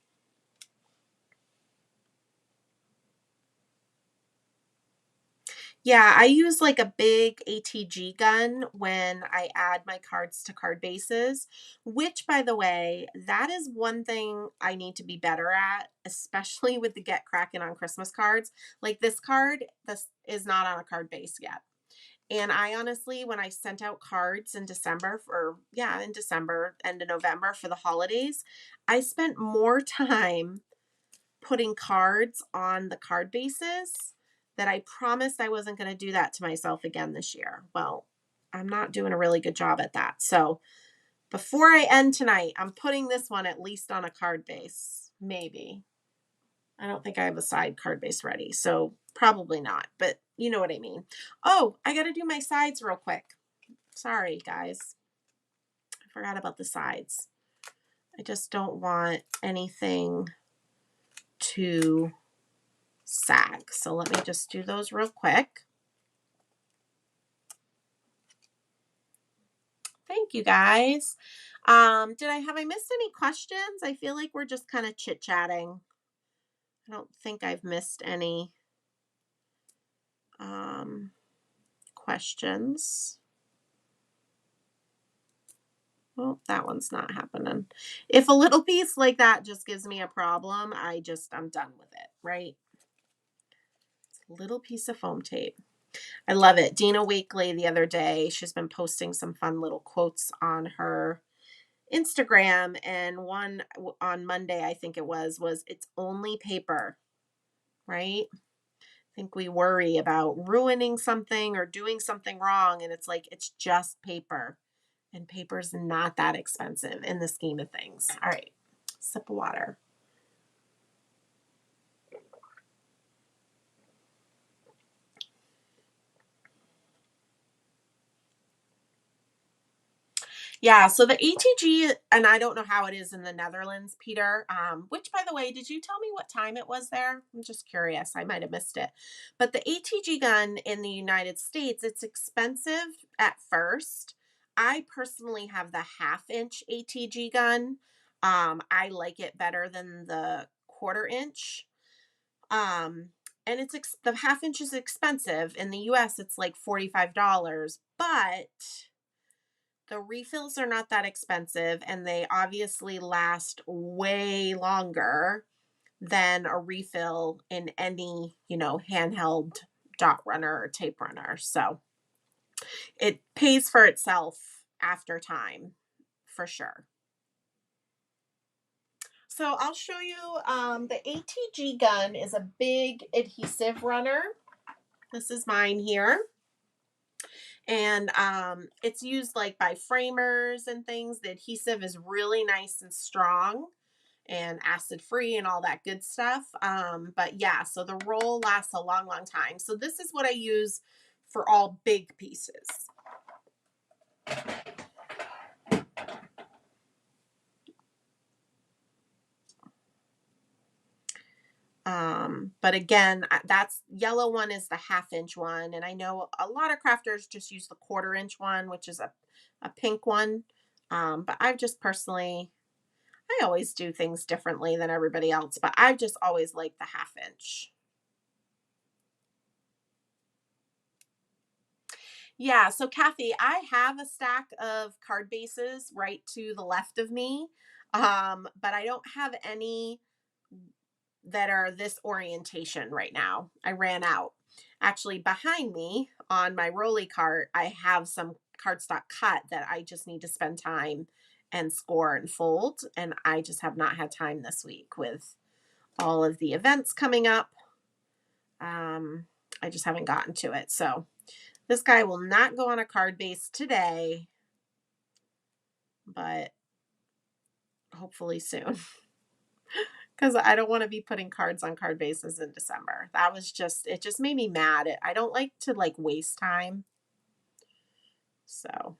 Yeah, I use like a big ATG gun when I add my cards to card bases, which, by the way, that is one thing I need to be better at, especially with the Get Crackin' on Christmas cards. Like this card, this is not on a card base yet. And I honestly, when I sent out cards in December in December, end of November for the holidays, I spent more time putting cards on the card bases that I promised I wasn't going to do that to myself again this year. Well, I'm not doing a really good job at that. So before I end tonight, I'm putting this one at least on a card base. Maybe. I don't think I have a side card base ready. So probably not, but you know what I mean. Oh, I got to do my sides real quick. Sorry, guys. I forgot about the sides. I just don't want anything to sag. So let me just do those real quick. Thank you, guys. Have I missed any questions? I feel like we're just kind of chit-chatting. I don't think I've missed any questions. Well, that one's not happening. If a little piece like that just gives me a problem, I'm done with it, right? It's a little piece of foam tape. I love it. Dina Wakely the other day, she's been posting some fun little quotes on her Instagram, and one on Monday, I think it was it's only paper, right? I think we worry about ruining something or doing something wrong, and it's like, it's just paper, and paper's not that expensive in the scheme of things. All right, sip of water. Yeah, so the ATG, and I don't know how it is in the Netherlands, Peter, which, by the way, did you tell me what time it was there? I'm just curious. I might have missed it. But the ATG gun in the United States, it's expensive at first. I personally have the 1/2-inch ATG gun. I like it better than the 1/4-inch. And the 1/2-inch is expensive. In the US, it's like $45, but the refills are not that expensive, and they obviously last way longer than a refill in any, handheld dot runner or tape runner. So it pays for itself after time, for sure. So I'll show you, the ATG gun is a big adhesive runner. This is mine here. And it's used like by framers and things. The adhesive is really nice and strong and acid free and all that good stuff. But yeah, so the roll lasts a long, long time. So this is what I use for all big pieces. But again, that's yellow one is the 1/2-inch one. And I know a lot of crafters just use the 1/4-inch one, which is a pink one. But I've just personally, I always do things differently than everybody else, but I've just always liked the 1/2-inch. Yeah, so Kathy, I have a stack of card bases right to the left of me, but I don't have any that are this orientation right now. I ran out. Actually, behind me on my rolly cart, I have some cardstock cut that I just need to spend time and score and fold, and I just have not had time this week with all of the events coming up. I just haven't gotten to it. So this guy will not go on a card base today, but hopefully soon. Because I don't want to be putting cards on card bases in December. It just made me mad. I don't like to waste time. So,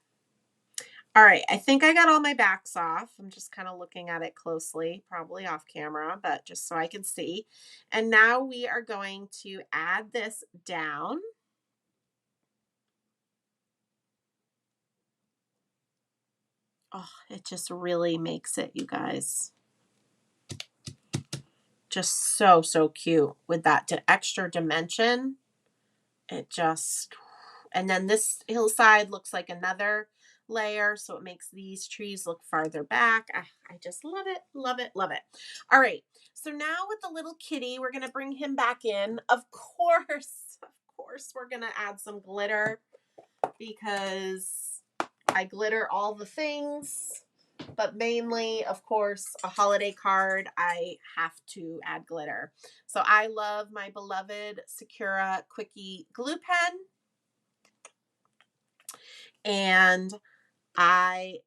all right. I think I got all my backs off. I'm just kind of looking at it closely, probably off camera, but just so I can see. And now we are going to add this down. Oh, it just really makes it, you guys. Just so, so cute with that extra dimension. it just, and then this hillside looks like another layer, so it makes these trees look farther back. I just love it, love it, love it. All right, so now with the little kitty, we're gonna bring him back in. Of course, we're gonna add some glitter because I glitter all the things, but mainly, of course, a holiday card, I have to add glitter. So I love my beloved Sakura Quickie glue pen. And I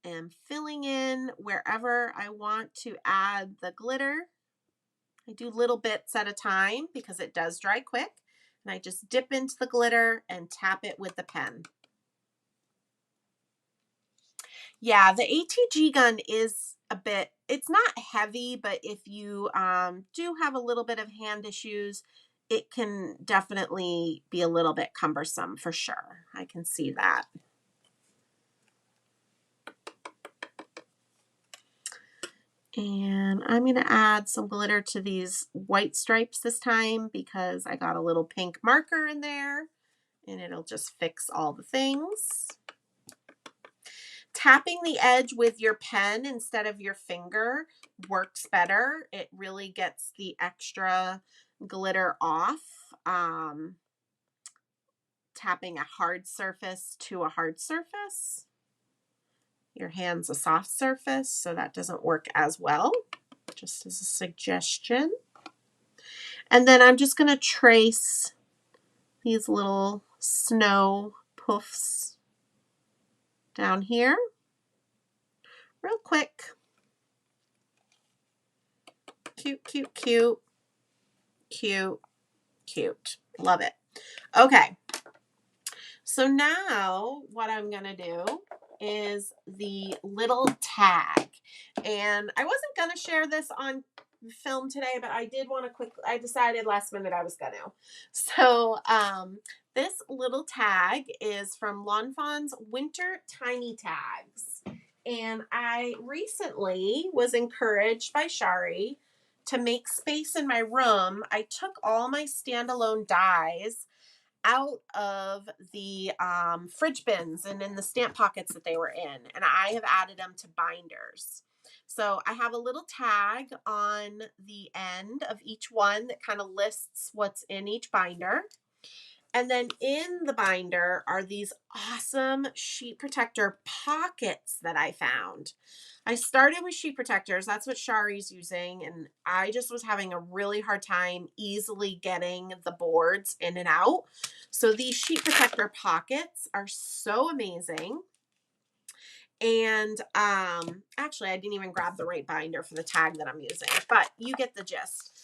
am filling in wherever I want to add the glitter. I do little bits at a time because it does dry quick. And I just dip into the glitter and tap it with the pen. Yeah, the ATG gun is a bit, it's not heavy, but if you do have a little bit of hand issues, it can definitely be a little bit cumbersome for sure. I can see that. And I'm going to add some glitter to these white stripes this time because I got a little pink marker in there and it'll just fix all the things. Tapping the edge with your pen instead of your finger works better. It really gets the extra glitter off. Tapping a hard surface to a hard surface. Your hand's a soft surface, so that doesn't work as well. Just as a suggestion. And then I'm just going to trace these little snow poofs down here real quick. Cute, cute, cute, cute, cute. Love it. Okay. So now what I'm going to do is the little tag. And I wasn't going to share this on film today, but I did want to I decided last minute I was going to. So this little tag is from Lawn Fawn's Winter Tiny Tags. And I recently was encouraged by Shari to make space in my room. I took all my standalone dies out of the fridge bins and in the stamp pockets that they were in, and I have added them to binders. So I have a little tag on the end of each one that kind of lists what's in each binder. And then in the binder are these awesome sheet protector pockets that I found. I started with sheet protectors. That's what Shari's using. And I just was having a really hard time easily getting the boards in and out. So these sheet protector pockets are so amazing. And actually, I didn't even grab the right binder for the tag that I'm using, but you get the gist.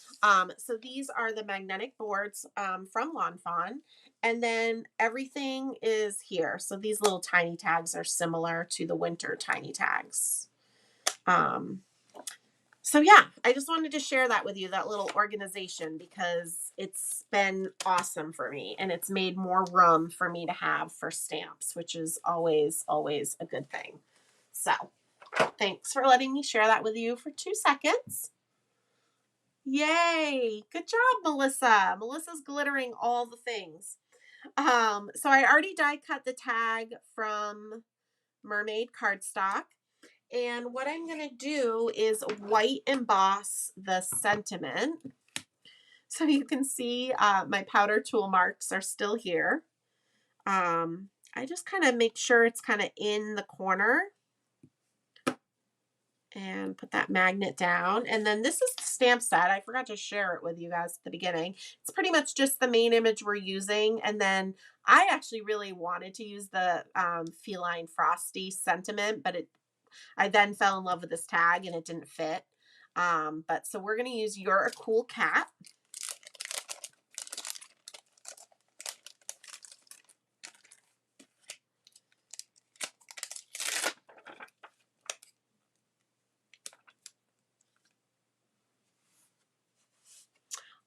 So these are the magnetic boards from Lawn Fawn. And then everything is here. So these little tiny tags are similar to the winter tiny tags. So yeah, I just wanted to share that with you, that little organization, because it's been awesome for me and it's made more room for me to have for stamps, which is always, always a good thing. So thanks for letting me share that with you for 2 seconds. Yay. Good job, Melissa. Melissa's glittering all the things. So I already die cut the tag from Mermaid cardstock. And what I'm going to do is white emboss the sentiment. So you can see my powder tool marks are still here. I just kind of make sure it's kind of in the corner. And put that magnet down. And then this is the stamp set. I forgot to share it with you guys at the beginning. It's pretty much just the main image we're using. And then I actually really wanted to use the Feline Frosty sentiment, but I then fell in love with this tag and it didn't fit. But so we're going to use You're a Cool Cat.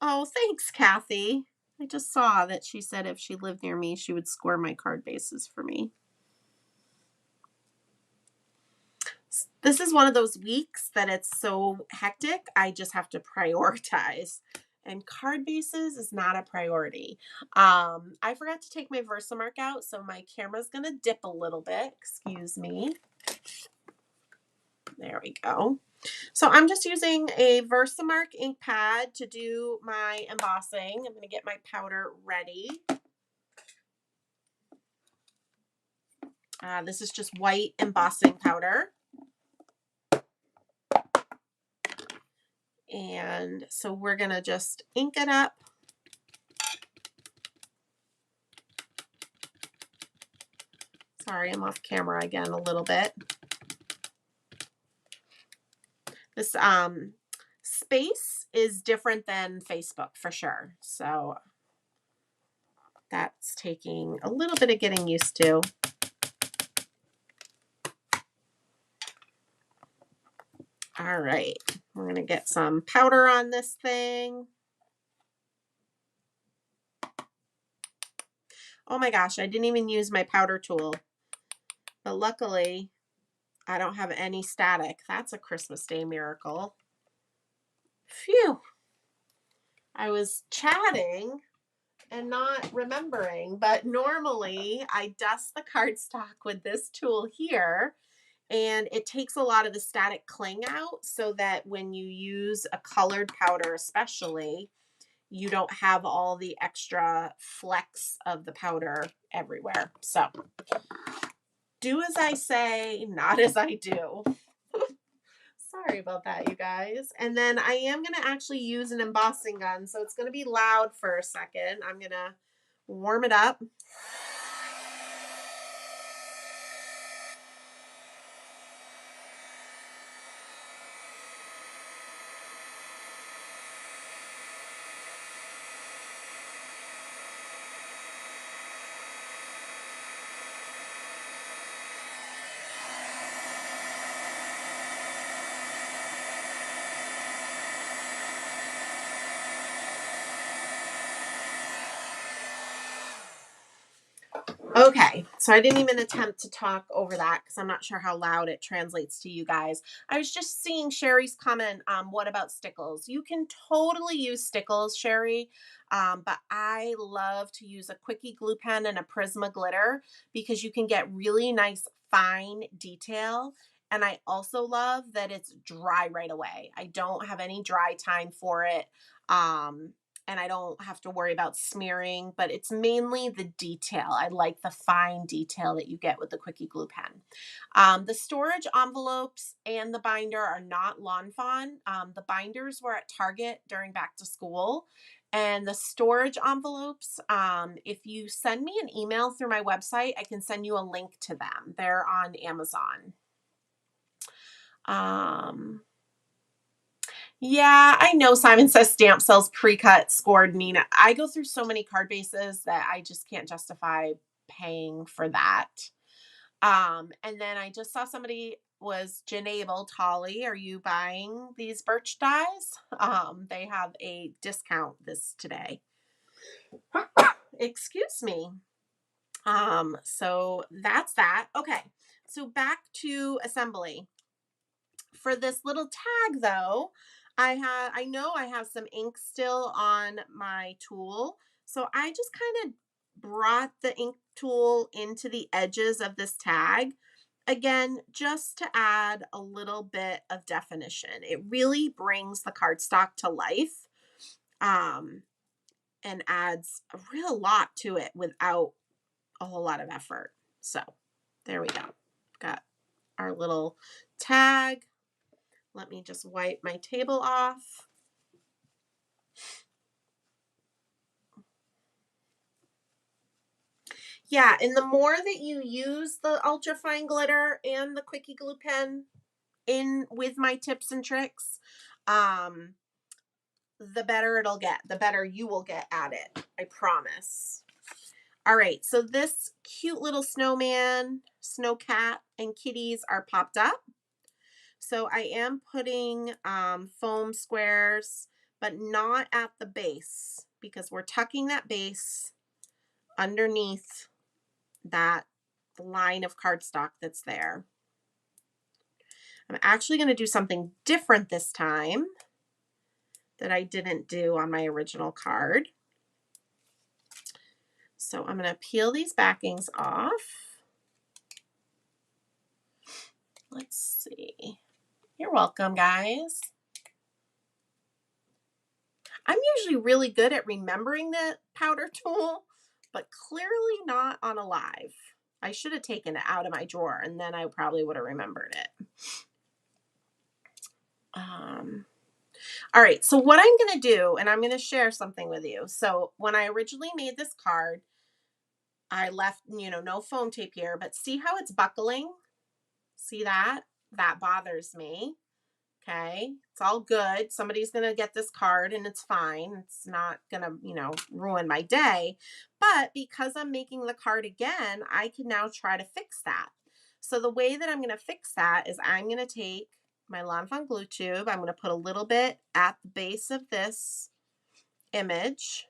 Oh, thanks, Kathy. I just saw that she said if she lived near me, she would score my card bases for me. This is one of those weeks that it's so hectic. I just have to prioritize. and card bases is not a priority. I forgot to take my Versamark out, so my camera's gonna dip a little bit. Excuse me. There we go. So I'm just using a Versamark ink pad to do my embossing. I'm gonna get my powder ready. This is just white embossing powder. And so we're gonna just ink it up. Sorry, I'm off camera again a little bit. This space is different than Facebook for sure. So that's taking a little bit of getting used to. All right, we're gonna get some powder on this thing. Oh my gosh, I didn't even use my powder tool. But luckily, I don't have any static. That's a Christmas Day miracle. Phew. I was chatting and not remembering, but normally I dust the cardstock with this tool here, and it takes a lot of the static cling out so that when you use a colored powder especially, you don't have all the extra flecks of the powder everywhere. So do as I say, not as I do. Sorry about that, you guys. And then I am going to actually use an embossing gun, so it's going to be loud for a second. I'm going to warm it up. Okay, so I didn't even attempt to talk over that because I'm not sure how loud it translates to you guys. I was just seeing Sherry's comment, what about stickles? You can totally use stickles, Sherry, but I love to use a quickie glue pen and a Prisma glitter because you can get really nice fine detail. And I also love that it's dry right away. I don't have any dry time for it. And I don't have to worry about smearing, but it's mainly the detail. I like the fine detail that you get with the quickie glue pen. The storage envelopes and the binder are not Lawn Fawn. The binders were at Target during back to school. And the storage envelopes, if you send me an email through my website, I can send you a link to them. They're on Amazon. Yeah, I know Simon says stamp sells pre-cut scored Nina. I go through so many card bases that I just can't justify paying for that. And then I just saw somebody was Janable Tolly. Are you buying these birch dies? They have a discount this today. Excuse me. So that's that. Okay. So back to assembly. For this little tag though, I know I have some ink still on my tool. So I just kind of brought the ink tool into the edges of this tag. Again, just to add a little bit of definition. It really brings the cardstock to life, and adds a real lot to it without a whole lot of effort. So there we go. Got our little tag. Let me just wipe my table off. Yeah, and the more that you use the ultra fine glitter and the quickie glue pen in with my tips and tricks, the better it'll get, the better you will get at it. I promise. All right, so this cute little snowman, snow cat, and kitties are popped up. So I am putting foam squares, but not at the base because we're tucking that base underneath that line of cardstock that's there. I'm actually going to do something different this time that I didn't do on my original card. So I'm going to peel these backings off. Let's see. You're welcome, guys. I'm usually really good at remembering the powder tool, but clearly not on a live. I should have taken it out of my drawer and then I probably would have remembered it. All right, so what I'm going to do, and I'm going to share something with you. So when I originally made this card, I left, no foam tape here, but see how it's buckling? See that? That bothers me. Okay, it's all good. Somebody's going to get this card and it's fine. It's not going to, ruin my day. But because I'm making the card again, I can now try to fix that. So the way that I'm going to fix that is I'm going to take my Lawn Fawn glue tube. I'm going to put a little bit at the base of this image.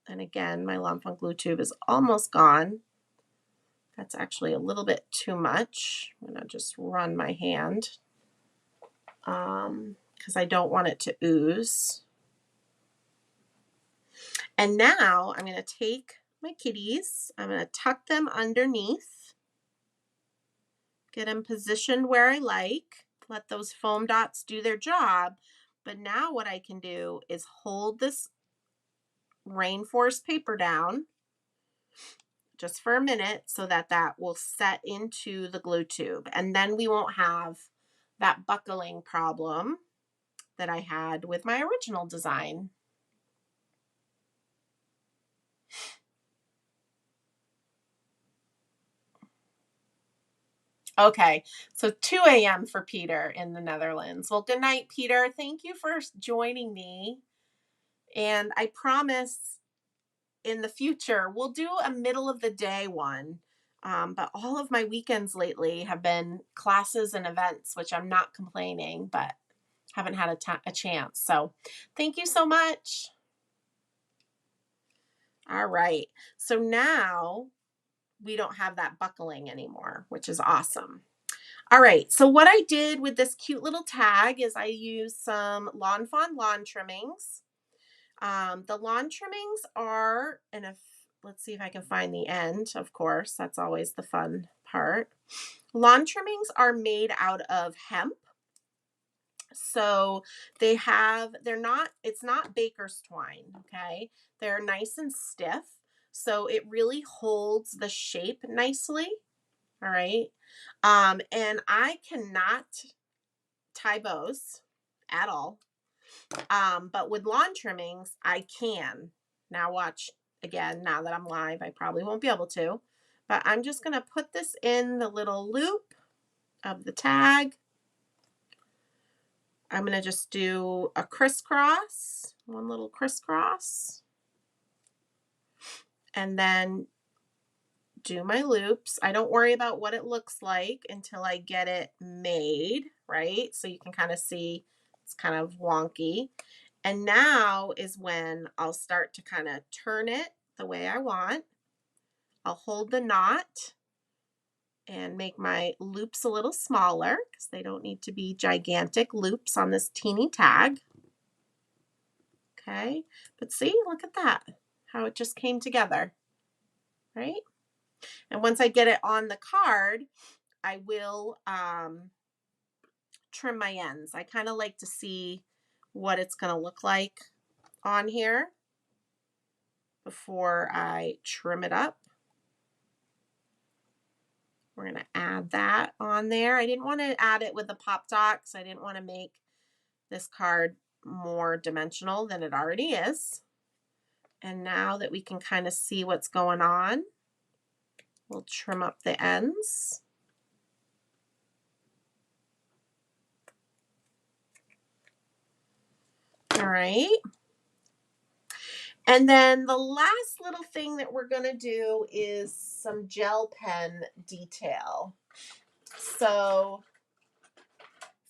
And again, my Lawn Fawn glue tube is almost gone. That's actually a little bit too much. I'm going to just run my hand. Because I don't want it to ooze. And now I'm going to take my kitties. I'm going to tuck them underneath. Get them positioned where I like. Let those foam dots do their job. But now what I can do is hold this rainforest paper down just for a minute so that that will set into the glue tube. And then we won't have that buckling problem that I had with my original design. Okay, so 2 a.m. for Peter in the Netherlands. Well, good night, Peter. Thank you for joining me. And I promise in the future, we'll do a middle of the day one. But all of my weekends lately have been classes and events, which I'm not complaining, but haven't had a chance. So thank you so much. All right. So now we don't have that buckling anymore, which is awesome. All right, so what I did with this cute little tag is I used some Lawn Fawn lawn trimmings. The lawn trimmings are, and if let's see if I can find the end, of course, that's always the fun part. Lawn trimmings are made out of hemp. So it's not baker's twine, okay? They're nice and stiff. So it really holds the shape nicely. All right. And I cannot tie bows at all. But with lawn trimmings, I can. Now watch again, now that I'm live, I probably won't be able to, but I'm just going to put this in the little loop of the tag. I'm going to just do a crisscross, one little crisscross, and then do my loops. I don't worry about what it looks like until I get it made, right? So you can kind of see it's kind of wonky. And now is when I'll start to kind of turn it the way I want. I'll hold the knot and make my loops a little smaller because they don't need to be gigantic loops on this teeny tag. Okay, but see, look at that, how it just came together, right? And once I get it on the card, I will trim my ends. I kind of like to see what it's going to look like on here before I trim it up. We're going to add that on there. I didn't want to add it with the pop dot because I didn't want to make this card more dimensional than it already is. And now that we can kind of see what's going on, we'll trim up the ends. All right. And then the last little thing that we're going to do is some gel pen detail. So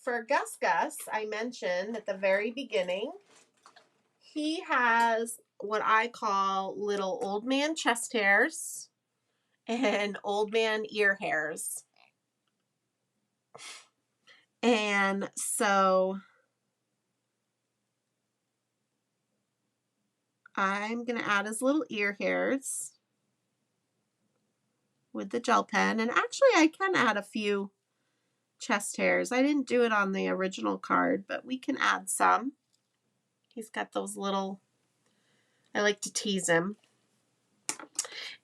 for Gus Gus, I mentioned at the very beginning, he has what I call little old man chest hairs and old man ear hairs. And so I'm going to add his little ear hairs with the gel pen. And actually, I can add a few chest hairs. I didn't do it on the original card, but we can add some. He's got those little, I like to tease him.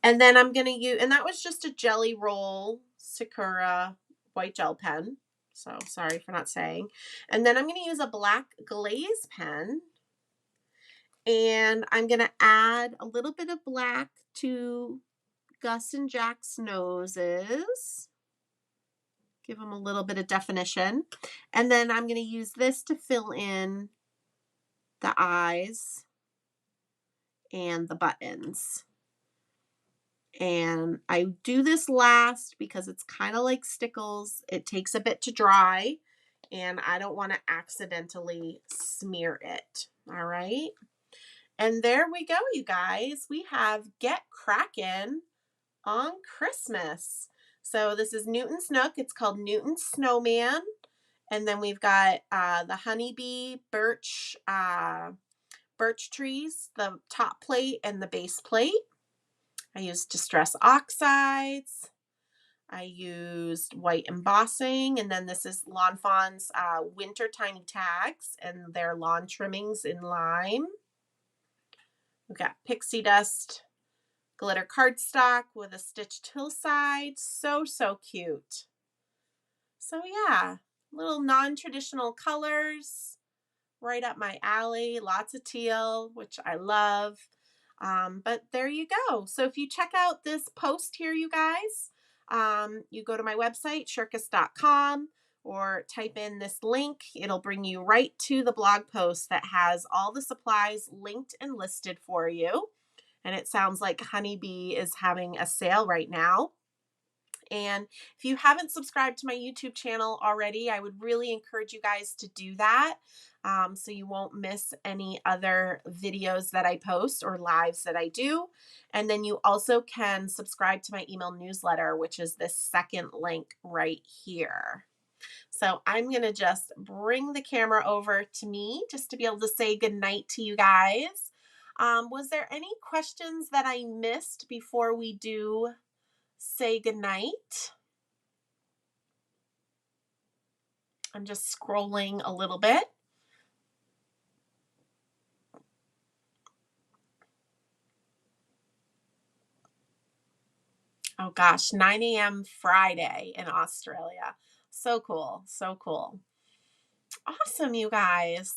And then I'm going to use, and that was just a Jelly Roll Sakura white gel pen. So sorry for not saying. And then I'm going to use a black glaze pen. And I'm going to add a little bit of black to Gus and Jack's noses. Give them a little bit of definition. And then I'm going to use this to fill in the eyes and the buttons. And I do this last because it's kind of like stickles. It takes a bit to dry, and I don't want to accidentally smear it. All right. And there we go, you guys. We have Get Crackin' on Christmas. So this is Newton's Nook. It's called Newton's Snowman. And then we've got the Honeybee Birch Trees, the top plate and the base plate. I used Distress Oxides. I used white embossing. And then this is Lawn Fawn's Winter Tiny Tags and their lawn trimmings in lime. We've got Pixie Dust glitter cardstock with a stitched hillside. So, so cute. So yeah, little non-traditional colors. Right up my alley. Lots of teal, which I love. But there you go. So if you check out this post here, you guys, you go to my website, shirkus.com, or type in this link. It'll bring you right to the blog post that has all the supplies linked and listed for you. And it sounds like Honeybee is having a sale right now. And if you haven't subscribed to my YouTube channel already, I would really encourage you guys to do that so you won't miss any other videos that I post or lives that I do. And then you also can subscribe to my email newsletter, which is this second link right here. So I'm going to just bring the camera over to me just to be able to say goodnight to you guys. Was there any questions that I missed before we do say goodnight? I'm just scrolling a little bit. Oh gosh, 9 a.m. Friday in Australia. So cool. So cool. Awesome, you guys.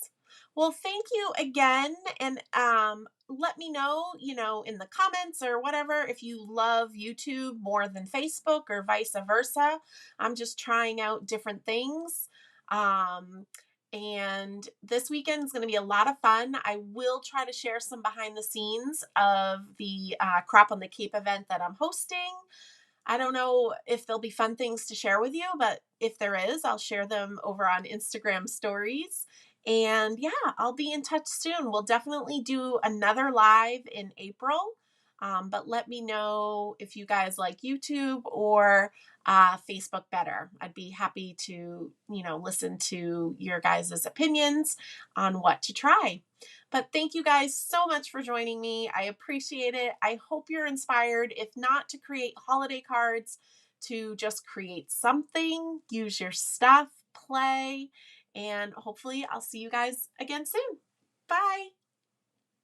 Well, thank you again. And let me know, in the comments or whatever, if you love YouTube more than Facebook or vice versa. I'm just trying out different things. And this weekend is going to be a lot of fun. I will try to share some behind the scenes of the Crop on the Cape event that I'm hosting. I don't know if there'll be fun things to share with you, but if there is, I'll share them over on Instagram stories. And yeah, I'll be in touch soon. We'll definitely do another live in April. But let me know if you guys like YouTube or Facebook better. I'd be happy to, listen to your guys' opinions on what to try. But thank you guys so much for joining me. I appreciate it. I hope you're inspired, if not to create holiday cards, to just create something, use your stuff, play, and hopefully I'll see you guys again soon. Bye.